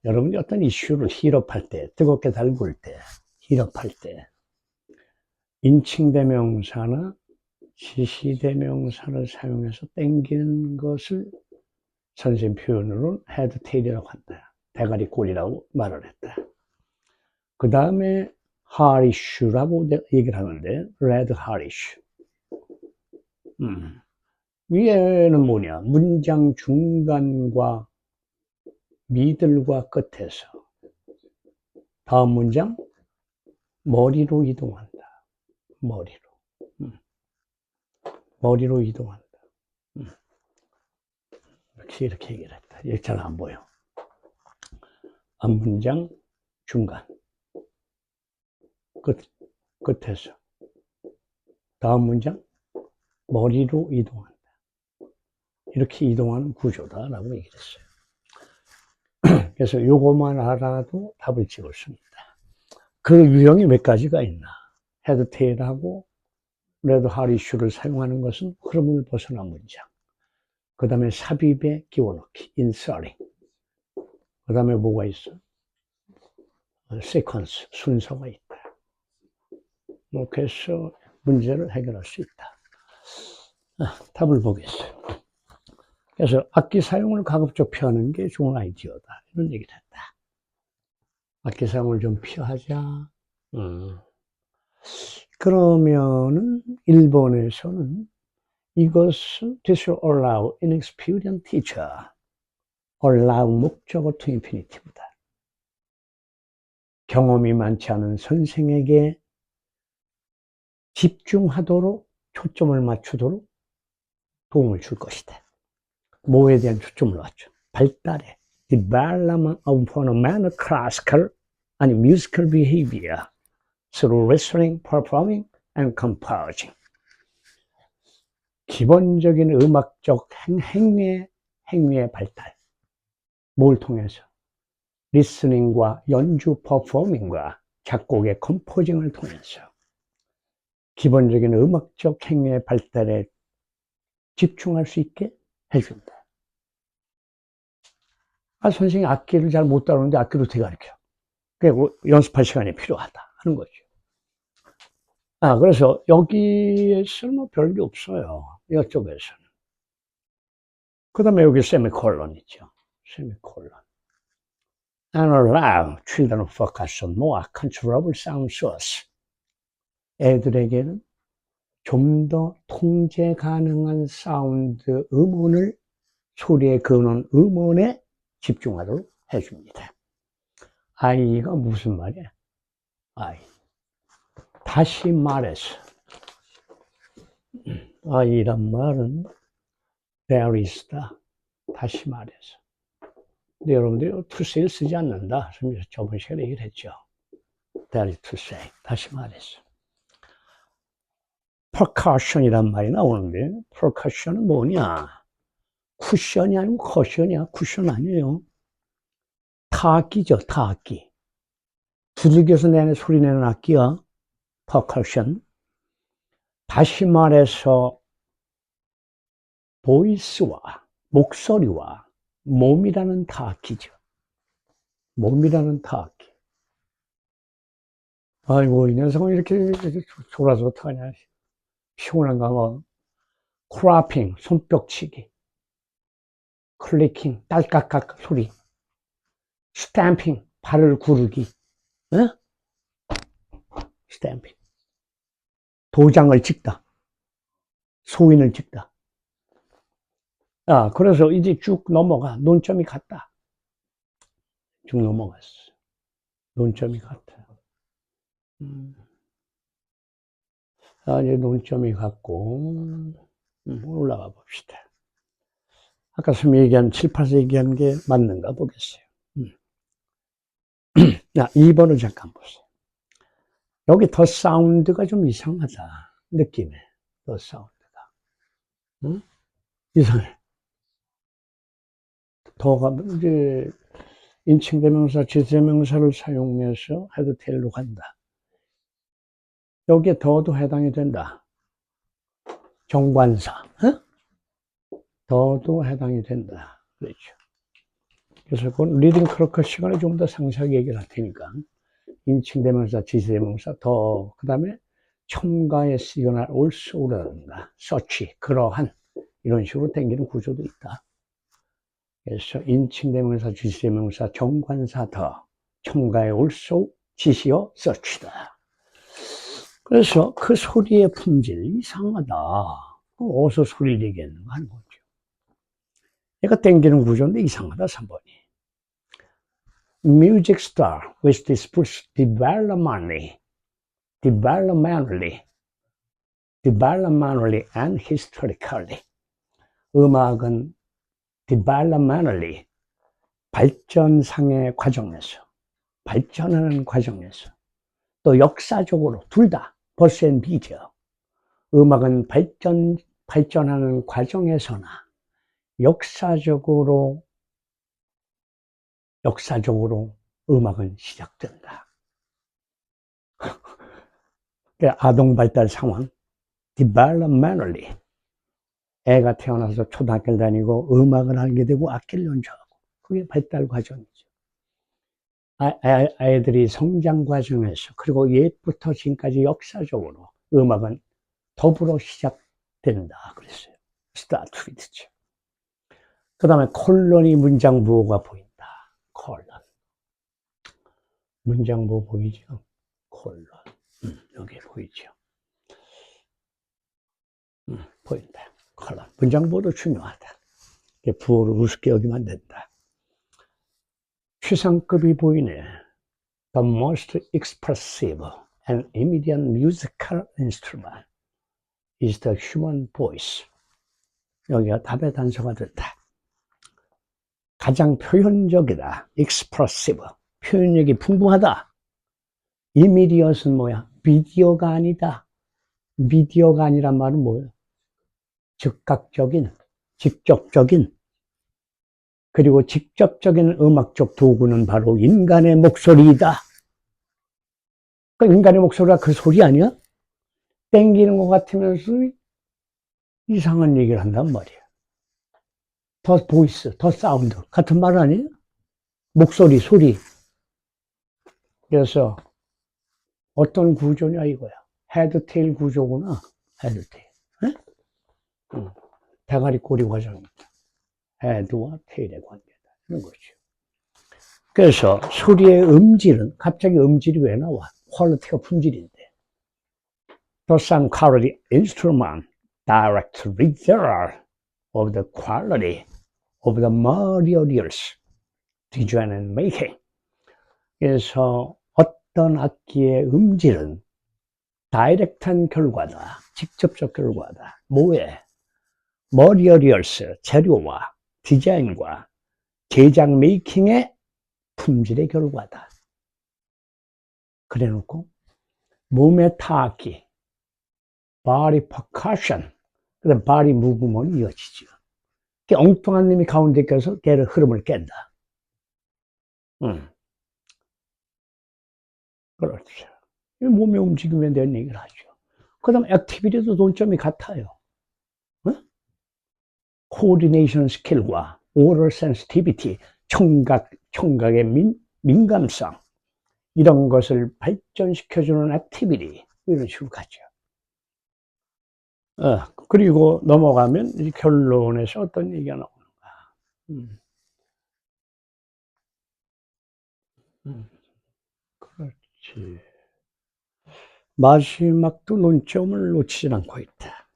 여러분이 어떤 이슈를 힐업할 때, 뜨겁게 달굴 때, 힐업할 때, 인칭대명사나 지시대명사를 사용해서 땡기는 것을 선생님 표현으로는 head tail이라고 한다. 대가리 꼴이라고 말을 했다. 그 다음에 hard issue라고 얘기를 하는데, red hard issue. 위에는 뭐냐? 문장 중간과 미들과 끝에서. 다음 문장, 머리로 이동한다. 머리로. 머리로 이동한다. 이렇게 얘기를 했다. 이렇게 잘 안 보여. 앞문장, 중간. 끝에서. 다음 문장, 머리로 이동한다. 이렇게 이동하는 구조다라고 얘기를 했어요. 그래서 요것만 알아도 답을 찍을 수 있다. 그 유형이 몇 가지가 있나. 헤드 테일하고 레드 하리슈를 사용하는 것은 흐름을 벗어난 문장. 그 다음에 삽입에 끼워넣기, inserting. 그 다음에 뭐가 있어? 시퀀스, 순서가 있다. 그래서 문제를 해결할 수 있다. 답을 보겠어요. 그래서 악기 사용을 가급적 피하는 게 좋은 아이디어다. 이런 얘기를 했다. 악기 사용을 좀 피하자. 그러면은 일본에서는 이것은 this will allow inexperienced teacher. allow 목적어 to infinitive다. 경험이 많지 않은 선생에게 집중하도록 초점을 맞추도록 도움을 줄 것이다. 뭐에 대한 초점을 맞춰? 발달에 development of fundamental classical 아니 musical behavior through listening, performing, and composing. 기본적인 음악적 행위의 발달. 뭘 통해서? 리스닝과 연주, 퍼포밍과 작곡의 컴포징을 통해서 기본적인 음악적 행위의 발달에 집중할 수 있게 해준다. 선생님이 악기를 잘 못 다루는데 악기를 어떻게 가르쳐? 그리고 연습할 시간이 필요하다 하는 거죠. 그래서 여기에서는 뭐 별게 없어요. 이쪽에서는. 그 다음에 여기 세미콜론 있죠. 세미콜론. And allow children to focus on more controllable sound source. 애들에게는 좀 더 통제 가능한 사운드 음원을 소리에 그는 음원에 집중하도록 해줍니다. 아이가 무슨 말이야? 아이. 다시 말해서 아이란 말은 there is다. 다시 말해서. 근데 여러분들이 to say를 쓰지 않는다. 저번 시간에 얘기를 했죠. there is to say. 다시 말해서. percussion이란 말이 나오는데 percussion은 뭐냐? 쿠션이 아니고 커션이야. 쿠션 아니에요. 타악기죠. 타악기. 두들겨서 소리 내는 악기야. percussion. 다시 말해서 보이스와 목소리와 몸이라는 타악기죠. 몸이라는 타악기. 아이고 이 녀석은 이렇게 졸아서 어떡하냐. 피곤한가 봐. 크라핑 손뼉치기. 클리킹 딸깍깍 소리. 스탬핑 발을 구르기. 어? 스탬핑. 도장을 찍다. 소인을 찍다. 그래서 이제 쭉 넘어가. 논점이 같다. 쭉 넘어갔어. 논점이 같아. 이제 논점이 같고, 올라가 봅시다. 아까 선생님이 얘기한, 7, 8서 얘기한 게 맞는가 보겠어요. 2번을 잠깐 보세요. 여기 더 사운드가 좀 이상하다. 느낌에. 더 사운드가. 응? 이상해. 더가, 이제, 인칭대명사, 지세명사를 사용해서 해도 텔로 간다. 여기에 더도 해당이 된다. 정관사. 어? 더도 해당이 된다. 그렇죠. 그래서 그건 리딩 크로커 시간에 좀 더 상세하게 얘기를 할 테니까. 인칭대명사, 지세명사, 더, 그 다음에 첨가에 쓰거나 올소라든가, 서치, 그러한, 이런 식으로 당기는 구조도 있다. 그래서 인칭대명사, 지시대명사, 정관사, 더, 첨가에 올소, 지시어, 서치다. 그래서 그 소리의 품질 이상하다. 어디서 소리를 얘기했는가 하는 거죠. 얘가 당기는 구조인데 이상하다, 3번이. Music star with dispersed developmentally and historically. 음악은 developmentally, 발전상의 과정에서, 발전하는 과정에서, 또 역사적으로, 둘 다, 벌스 앤 비디오. 음악은 발전하는 과정에서나, 역사적으로 음악은 시작된다. 아동 발달 상황, developmentally. 애가 태어나서 초등학교를 다니고 음악을 알게 되고 악기를 연주하고 그게 발달 과정이죠. 아이들이 성장 과정에서 그리고 옛부터 지금까지 역사적으로 음악은 더불어 시작된다 그랬어요. 스타트 위드죠. 그 다음에 콜론이 문장 부호가 보인다. 콜론. 문장 부호 보이죠? 콜론. 여기 보이죠? 보인다. 콜론. 문장 부호도 중요하다. 부호를 우습게 여기면 된다. 최상급이 보이네. The most expressive and immediate musical instrument is the human voice. 여기가 답의 단서가 됐다. 가장 표현적이다. expressive. 표현력이 풍부하다. immediate은 뭐야? 미디어가 아니다. 미디어가 아니란 말은 뭐예요? 즉각적인, 직접적인. 그리고 직접적인 음악적 도구는 바로 인간의 목소리이다. 그 인간의 목소리가 그 소리 아니야? 땡기는 것 같으면서 이상한 얘기를 한단 말이야. 더 보이스, 더 사운드 같은 말 아니에요? 목소리, 소리. 그래서 어떤 구조냐 이거야. 헤드 테일 구조구나. 헤드 테일. 대가리 꼬리 과정입니다. 헤드와 테일의 관계다. 이런 거죠. 그래서 소리의 음질은 갑자기 음질이 왜 나와? 퀄리티가 품질인데. The sound quality instrument direct result of the quality of the materials design and making. 그래서 어떤 악기의 음질은 다이렉트한 결과다. 직접적 결과다. 뭐에? materials, 재료와 디자인과 제작 메이킹의 품질의 결과다. 그래 놓고 몸의 타악기, body percussion, 그다음 body movement이 이어지죠. 엉뚱한 놈이 가운데 껴서 걔를 흐름을 깬다. 그렇죠. 몸의 움직임에 대한 얘기를 하죠. 그 다음 액티비티도 논점이 같아요. 코디네이션 스킬과 오럴 센시티비티, 청각의 민감성, 이런 것을 발전시켜주는 액티비티, 이런 식으로 가죠. 그리고 넘어가면 이 결론에서 어떤 얘기가 나오는가. 그렇지. 마지막도 논점을 놓치지 않고 있다.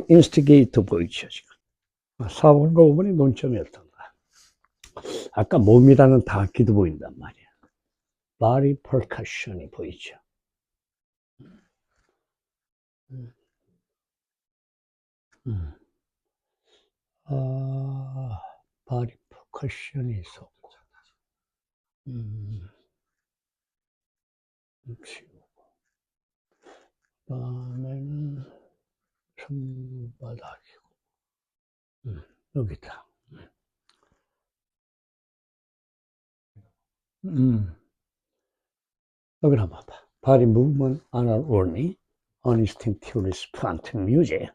인스티게이터 보이죠, 지금. 4번과 5번이 논점이었던가. 아까 몸이라는 다악기도 보인단 말이야. body percussion이 보이죠. body percussion이 있었고. 치우고. 다음에는 손바닥이고. 여기다. 여기 한번 봐봐. Body movement are not only uninstinctive response to music,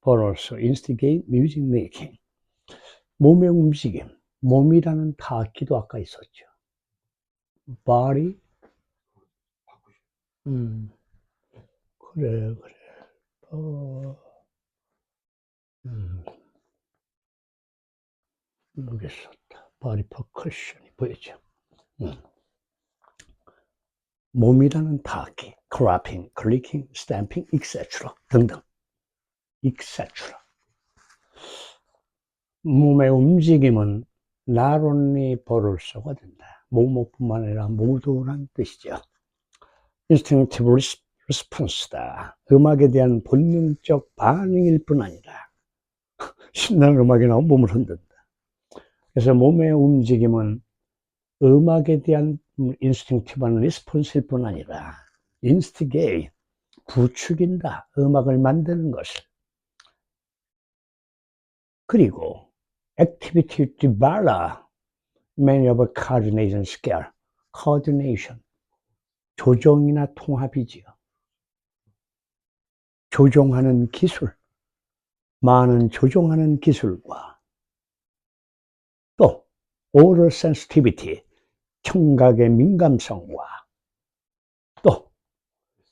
but also instigate music making. 몸의 움직임, 몸이라는 다악기도 아까 있었죠. Body, 그래. 여기 있었다. Body percussion이 보이죠. 몸이라는 다악기, clapping, clicking, stamping, etc. 등등. etc. 몸의 움직임은 not only 벌을서가 된다. 뭐뭐뿐만 아니라 모두란 뜻이죠. instinctive response다. 음악에 대한 본능적 반응일 뿐 아니라 신나는 음악이 나오면 몸을 흔든다. 그래서 몸의 움직임은 음악에 대한 인스팅티브한 리스폰스일 뿐 아니라 instigate, 부추긴다. 음악을 만드는 것을. 그리고 activity develop many of a coordination skill. coordination, 조정이나 통합이지요. 조종하는 기술, 많은 조종하는 기술과 또 oral sensitivity, 청각의 민감성과 또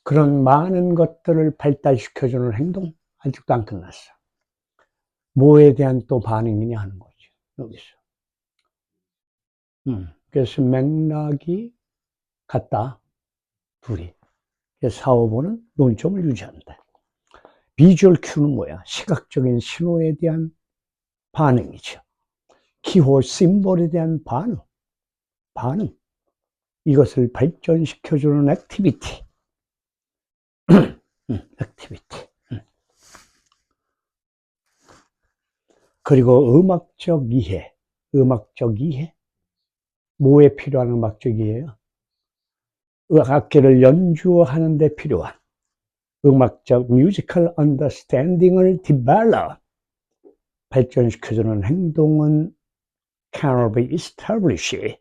그런 많은 것들을 발달시켜주는 행동 아직도 안 끝났어. 뭐에 대한 또 반응이냐 하는 거죠. 여기서. 그래서 맥락이 같다. 둘이. 그래서 4, 5번은 논점을 유지한다. 비주얼 큐는 뭐야? 시각적인 신호에 대한 반응이죠. 키호 심볼에 대한 반응. 이것을 발전시켜주는 액티비티. 액티비티. 그리고 음악적 이해. 뭐에 필요한 음악적 이해요? 악기를 연주하는 데 필요한 음악적 뮤지컬 언더스탠딩을 디벨롭 발전시켜주는 행동은 cannot be established.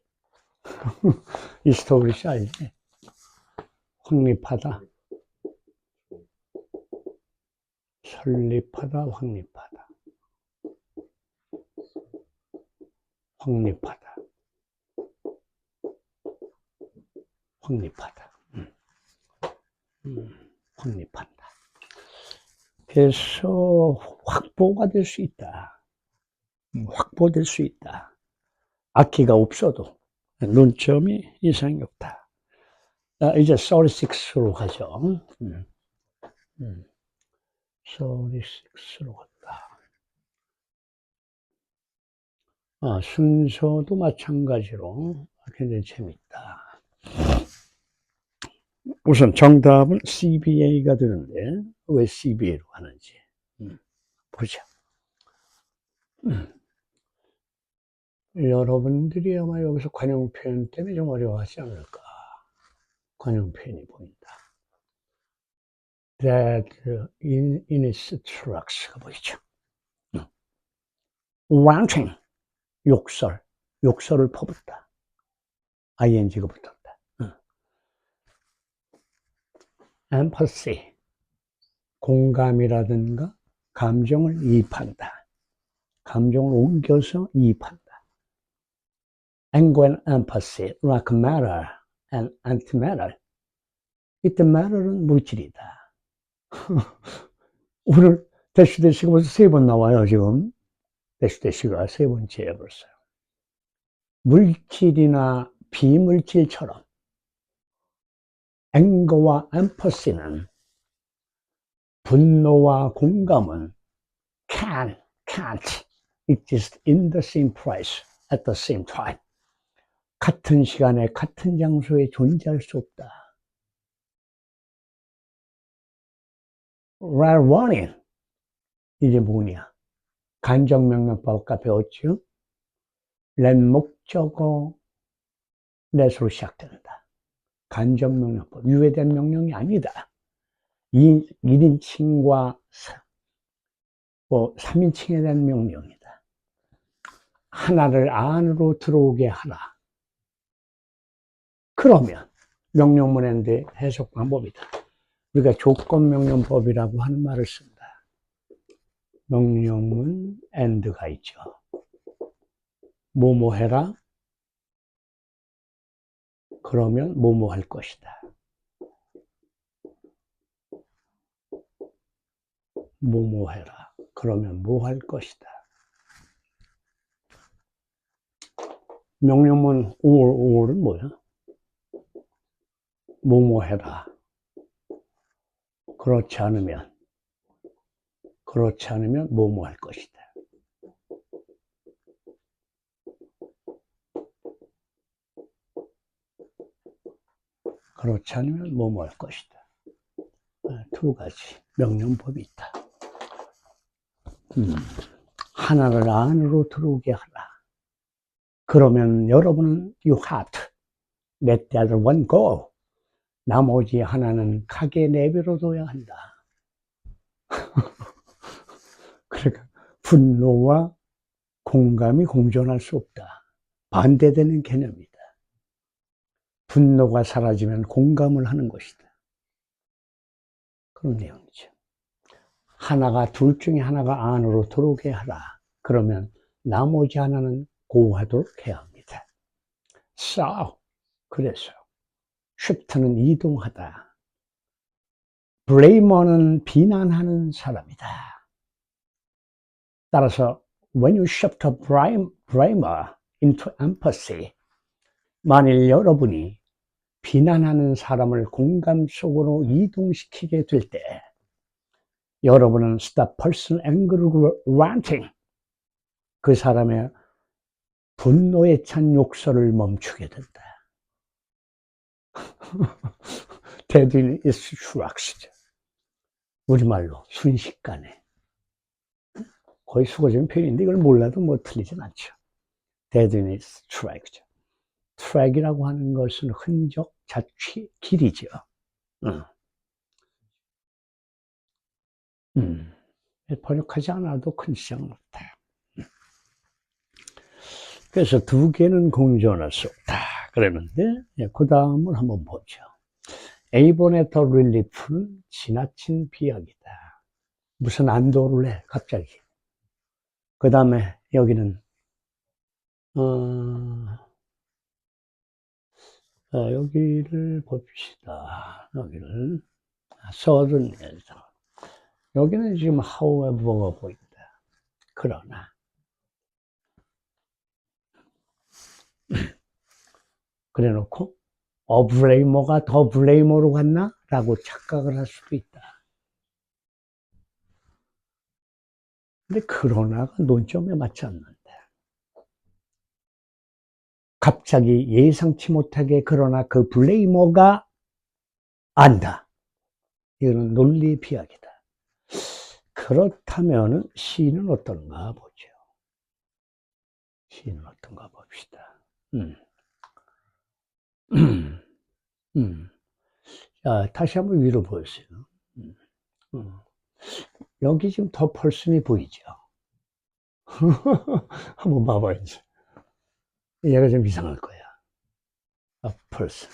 establish 알지? 확립하다, 설립하다, 확립하다, 확립하다, 확립하다, 확립한다. 그래서 확보가 될 수 있다. 확보될 수 있다. 악기가 없어도 논점이 이상이 없다. 이제 36로 가죠. 36로 갔다. 순서도 마찬가지로 굉장히 재밌다. 우선 정답은 CBA가 되는데 왜 CBA로 하는지 보자. 여러분들이 아마 여기서 관용 표현 때문에 좀 어려워하지 않을까. 관용 표현이 보인다. That in instructs가 보이죠. wanting, 욕설을 퍼붓다. ing가 붙었다. empathy, 공감이라든가 감정을 이입한다. 감정을 옮겨서 이입한다. anger and empathy, like matter and antimatter. 이때 matter은 물질이다. 오늘 대시가 벌써 3번 나와요, 지금. 대시가 3번째에 벌써요. 물질이나 비물질처럼 앵거와 엠퍼시는 분노와 공감은 can't exist in the same place at the same time. 같은 시간에 같은 장소에 존재할 수 없다. While running, 이게 뭐냐? 간접명령법 아까 배웠죠? let 목적어 let으로 시작된다. 간접명령법, 유예된 명령이 아니다. 1인칭과 3인칭에 대한 명령이다. 하나를 안으로 들어오게 하라. 그러면 명령문인데 해석 방법이다. 우리가 조건명령법이라고 하는 말을 쓴다. 명령문 and가 있죠. 뭐뭐 해라. 그러면 뭐뭐 할 것이다. 뭐뭐 해라. 그러면 뭐 할 것이다. 명령문 or은 뭐야? 뭐뭐 해라. 그렇지 않으면 뭐뭐 할 것이다. 그렇지 않으면 뭐뭐 할 것이다. 두 가지 명령법이 있다. 하나를 안으로 들어오게 하라. 그러면 여러분은 you have to let the other one go. 나머지 하나는 가게 내버려둬야 한다. 그러니까 분노와 공감이 공존할 수 없다. 반대되는 개념이다. 분노가 사라지면 공감을 하는 것이다. 그런 내용이죠. 둘 중에 하나가 안으로 들어오게 하라. 그러면 나머지 하나는 고하도록 해야 합니다. So, 그래서 shift는 이동하다. blamer는 비난하는 사람이다. 따라서 when you shift a blamer into empathy, 만일 여러분이 비난하는 사람을 공감 속으로 이동시키게 될 때 여러분은 stop person anger ranting, 그 사람의 분노에 찬 욕설을 멈추게 된다. Dead in its tracks. 우리말로 순식간에. 거의 수거적인 표현인데 이걸 몰라도 뭐 틀리진 않죠. Dead in its tracks. 트랙이라고 하는 것은 흔적, 자취, 길이죠. 번역하지 않아도 큰 지장은 없다. 그래서 두 개는 공존할 수 없다. 그러는데, 그 다음을 한번 보죠. A번의 the relief는 지나친 비약이다. 무슨 안도를 해, 갑자기. 그 다음에 여기는, 여기를 봅시다. 여기를, 서든에서. 여기는 지금 however가 보인다. 그러나. 그래 놓고, 블레이머가 더 블레이머로 갔나? 라고 착각을 할 수도 있다. 근데 그러나가 논점에 맞지 않는다. 갑자기 예상치 못하게 그러나 그 블레이머가 안다. 이거는 논리 비약이다. 그렇다면 시는 어떤가 보죠. 시는 어떤가 봅시다. 자, 다시 한번 위로 보세요. 여기 지금 더 펄슨이 보이죠. 한번 봐봐 이제. 얘가 좀 이상할 거야. 펄슨.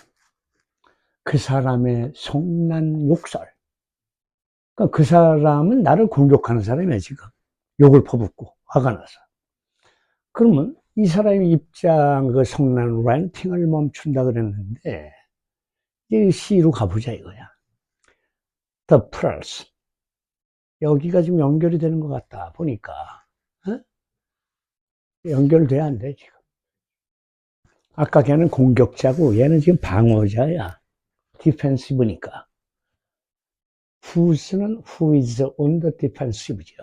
그 사람의 성난 욕설. 그러니까 그 사람은 나를 공격하는 사람이야 지금. 욕을 퍼붓고 화가 나서. 그러면 이 사람의 입장, 그 성난 렌팅을 멈춘다 그랬는데 이 C로 가보자 이거야. The person. 여기가 지금 연결이 되는 것 같다 보니까 연결돼야 안 돼 지금. 아까 걔는 공격자고 얘는 지금 방어자야. 디펜시브니까. who's는 who is on the defensive죠.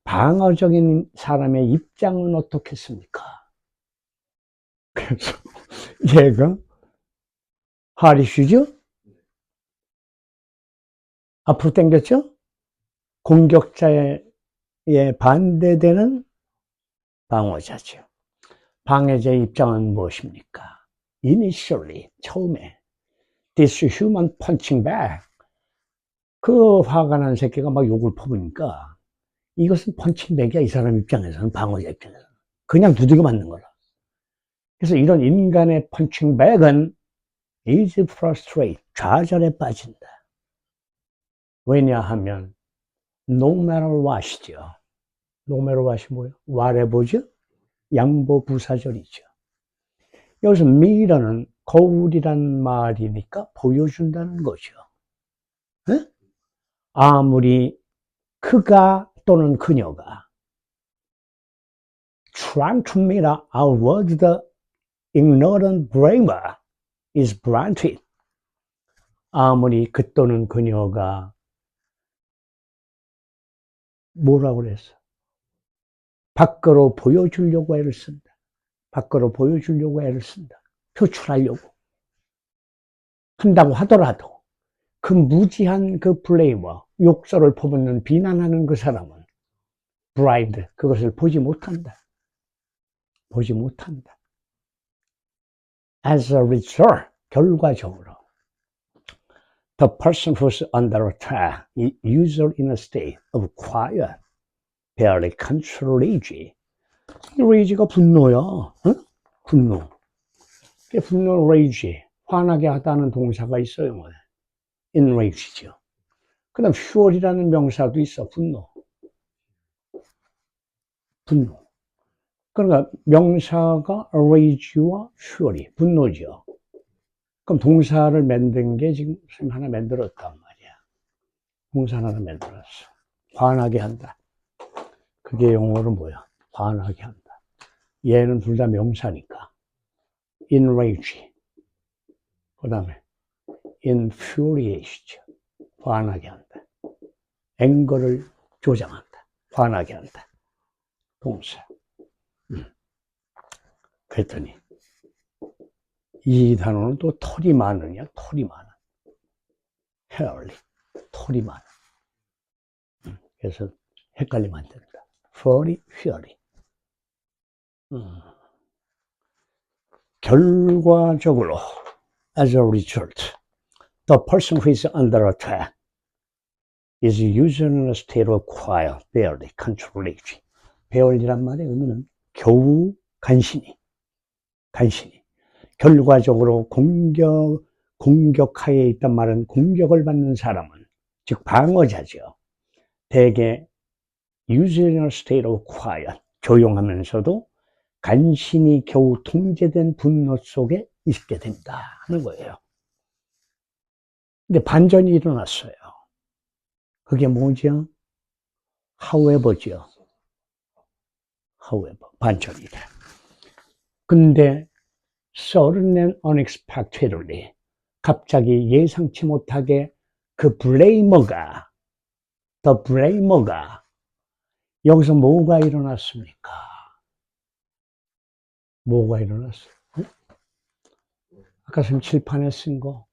방어적인 사람의 입장은 어떻겠습니까? 그래서 얘가 하리슈죠? 앞으로 당겼죠? 공격자에 반대되는 방어자죠. 방해자의 입장은 무엇입니까? Initially, 처음에 this human punching bag, 그 화가 난 새끼가 막 욕을 퍼부니까 이것은 펀칭백이야. 이 사람 입장에서는, 방어자 입장에서는 그냥 두들겨 맞는 거라. 그래서 이런 인간의 펀칭백은 is frustrate, 좌절에 빠진다. 왜냐하면 no matter what이죠. no matter what이 뭐예요? whatever죠? 양보부사절이죠. 여기서 mirror는 거울이란 말이니까 보여준다는 거죠. 네? 아무리 그가 또는 그녀가 trying to mirror outward the ignorant braver is blunted. 아무리 그 또는 그녀가 뭐라고 그랬어? 밖으로 보여주려고 애를 쓴다. 밖으로 보여주려고 애를 쓴다. 표출하려고 한다고 하더라도 그 무지한 그 블레이머, 욕설을 퍼붓는 비난하는 그 사람은 blind, 그것을 보지 못한다. 보지 못한다. As a result, 결과적으로 the person who's under attack is usually in a state of quiet, barely controlled rage. 이 rage가 분노야. 응? 분노. 분노 rage, 화나게 하다는 동사가 있어요. 뭐. enrage죠. 그 다음 fury라는 명사도 있어. 분노. 분노. 그러니까 명사가 rage와 fury, 분노죠. 그럼 동사를 만든 게 지금 하나 만들었단 말이야. 동사 하나 만들었어. 화나게 한다. 그게 영어로 뭐야? 화나게 한다. 얘는 둘 다 명사니까. enrage. 그 다음에 infuriate. 화나게 한다. 앵거를 조장한다. 화나게 한다. 동사. 그랬더니 이 단어는 또 털이 많으냐? 털이 많아. hairy. 털이 많아. 그래서 헷갈리면 안 된다. furry, hairy. 결과적으로 as a result, the person who is under attack is usually in a state of quiet, barely controlled. barely란 말의 의미는 겨우 간신히. 결과적으로 공격하에 있단 말은 공격을 받는 사람은, 즉 방어자죠. 대개 usually in a state of quiet, 조용하면서도 간신히 겨우 통제된 분노 속에 있게 된다 하는 거예요. 근데 반전이 일어났어요. 그게 뭐죠? however죠. however, 반전이다. 근데 sudden and unexpectedly, 갑자기 예상치 못하게 그 블레이머가, the blamer가 여기서 뭐가 일어났습니까? 뭐가 일어났어요? 아까 선생님 칠판에 쓴 거,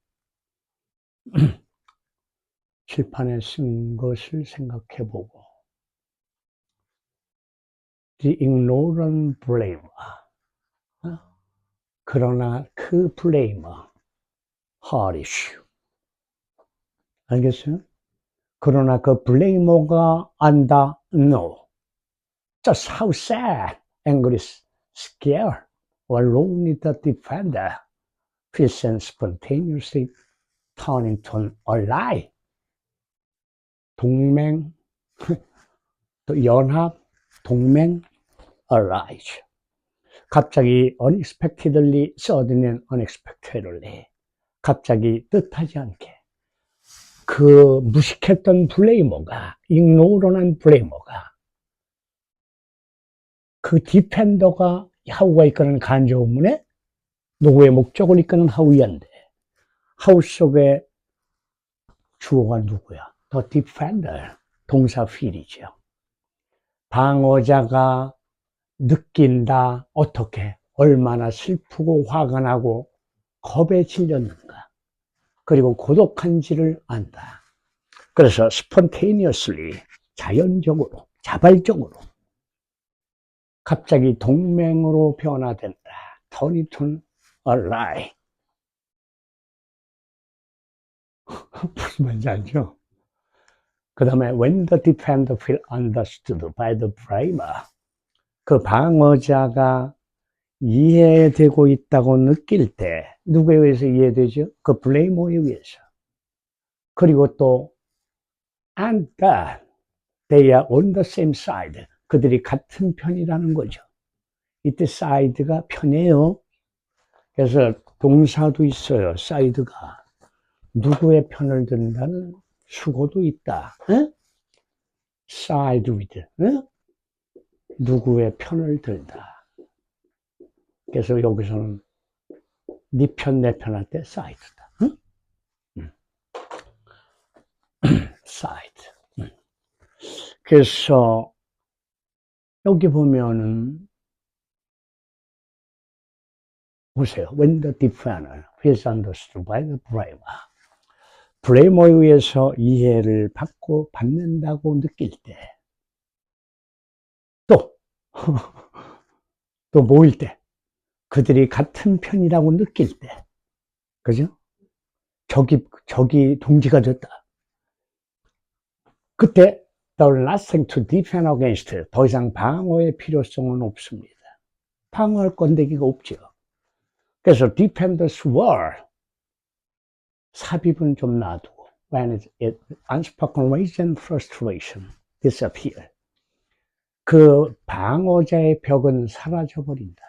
칠판에 쓴 것을 생각해 보고, the ignorant blamer. 그러나 그 blamer, harsh. 알겠어요? 그러나 그 blamer가 안다, no. Just how sad, angry, scared, or lonely the defender feels and spontaneously turn into a lie. 동맹, 또 연합, 동맹, arise. 갑자기 unexpectedly, sudden unexpectedly. 갑자기 뜻하지 않게. 그 무식했던 블레이머가, ignorant한 블레이머가, 그 디펜더가 하우가 이끄는 간접문에 누구의 목적을 이끄는 하우였는데, 하우 속에 주어가 누구야? The defender, 동사 feel이죠. 방어자가 느낀다. 어떻게? 얼마나 슬프고 화가 나고 겁에 질렸는가. 그리고 고독한지를 안다. 그래서 spontaneously, 자연적으로, 자발적으로 갑자기 동맹으로 변화된다. turn into a lie. 무슨 말인지 알죠? 그 다음에 when the defender feel understood by the blamer, 그 방어자가 이해되고 있다고 느낄 때 누구에 의해서 이해되죠? 그 블레이머에 의해서. 그리고 또 and that they are on the same side, 그들이 같은 편이라는 거죠. 이때 side가 편이에요. 그래서 동사도 있어요. side가 누구의 편을 든다는 수고도 있다. 에? side with, 에? 누구의 편을 들다. 그래서 여기서는 네 편, 내 편 할 때 side다. 응? side. 그래서 여기 보면은 보세요. When the defender feels understood by the blamer, 블레이머에 의해서 이해를 받고 받는다고 느낄 때, 또 뭐일 때, 그들이 같은 편이라고 느낄 때, 그죠? 적이 동지가 됐다. 그때 the last thing to defend against, 더 이상 방어의 필요성은 없습니다. 방어할 건데기가 없죠. 그래서 defenders were, 삽입은 좀 놔두고, when unspoken rage and frustration disappear, 그 방어자의 벽은 사라져버린다.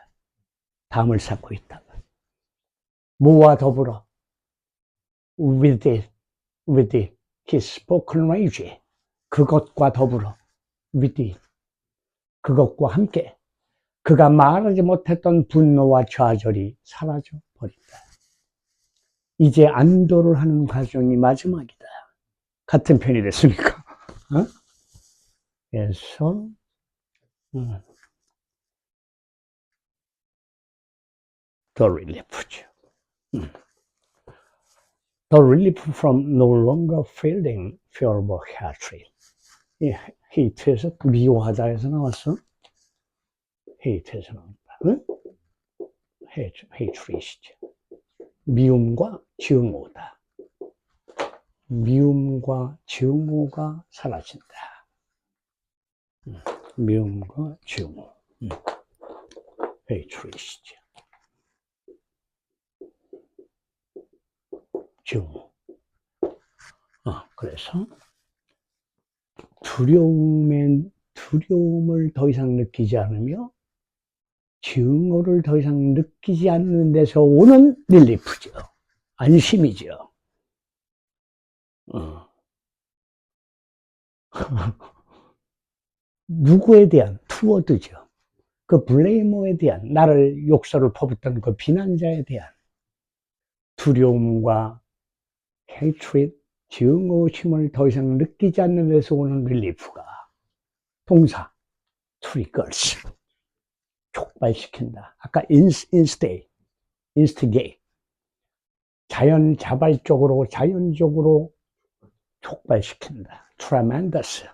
담을 쌓고 있다가. 뭐와 더불어? with his spoken rage. 그것과 더불어, with it. 그것과 함께 그가 말하지 못했던 분노와 좌절이 사라져 버린다. 이제 안도를 하는 과정이 마지막이다. 같은 편이 됐으니까. 어? 그래서 the relief죠. The relief from no longer feeling fear of hatred. 헤이트에서 미워하다에서 나왔어. 헤이트에서 나온다. 응? 헤이트리시죠. 미움과 증오다. 미움과 증오가 사라진다. 미움과 증오. 헤이트리시죠. 증오. 그래서 두려움을 더 이상 느끼지 않으며 증오를 더 이상 느끼지 않는 데서 오는 릴리프죠. 안심이죠. 누구에 대한 투워드죠. 그 블레이머에 대한, 나를 욕설을 퍼붓던 그 비난자에 대한 두려움과 hatred, 증오심을 더 이상 느끼지 않는 데서 오는 릴리프가 동사 triggers, 촉발시킨다. 아까 instigate, 자연적으로 촉발시킨다. tremendous,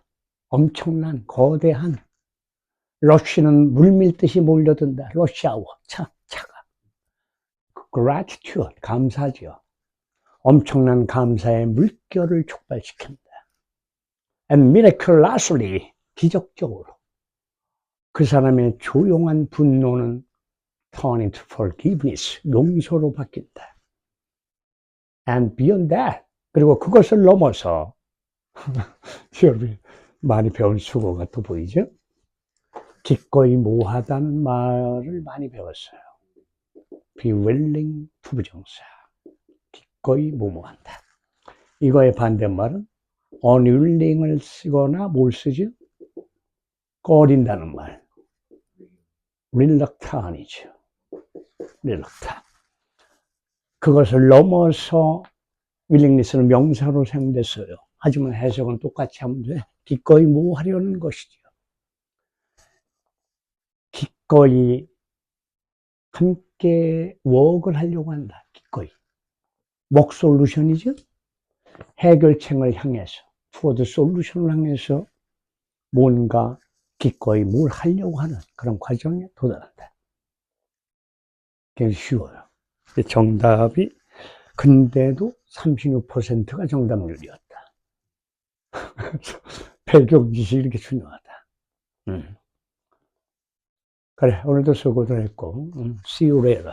엄청난, 거대한. 러쉬는 물밀듯이 몰려든다. 러시아워, 차가. gratitude, 감사죠. 엄청난 감사의 물결을 촉발시킨다. And miraculously, 기적적으로 그 사람의 조용한 분노는 turn into forgiveness, 용서로 바뀐다. And beyond that, 그리고 그것을 넘어서 여러분 많이 배운 수고가 또 보이죠? 기꺼이 모하다는 말을 많이 배웠어요. be willing, 부부정사. 기꺼이 모모한다. 이거의 반대말은 unwilling을 쓰거나 뭘 쓰죠? 꺼린다는 말. reluctant이죠. reluctant. 그것을 넘어서 willingness는 명사로 사용됐어요. 하지만 해석은 똑같이 하면 돼. 기꺼이 뭐 하려는 것이죠. 기꺼이 함께 웍을 하려고 한다. 기꺼이. 웍 솔루션이죠. 해결책을 향해서, toward 솔루션을 향해서 뭔가 기꺼이 뭘 하려고 하는 그런 과정에 도달한다. 그게 쉬워요. 정답이, 근데도 36%가 정답률이었다. 배경 지식이 이렇게 중요하다. 그래, 오늘도 수고들 했고, see you later.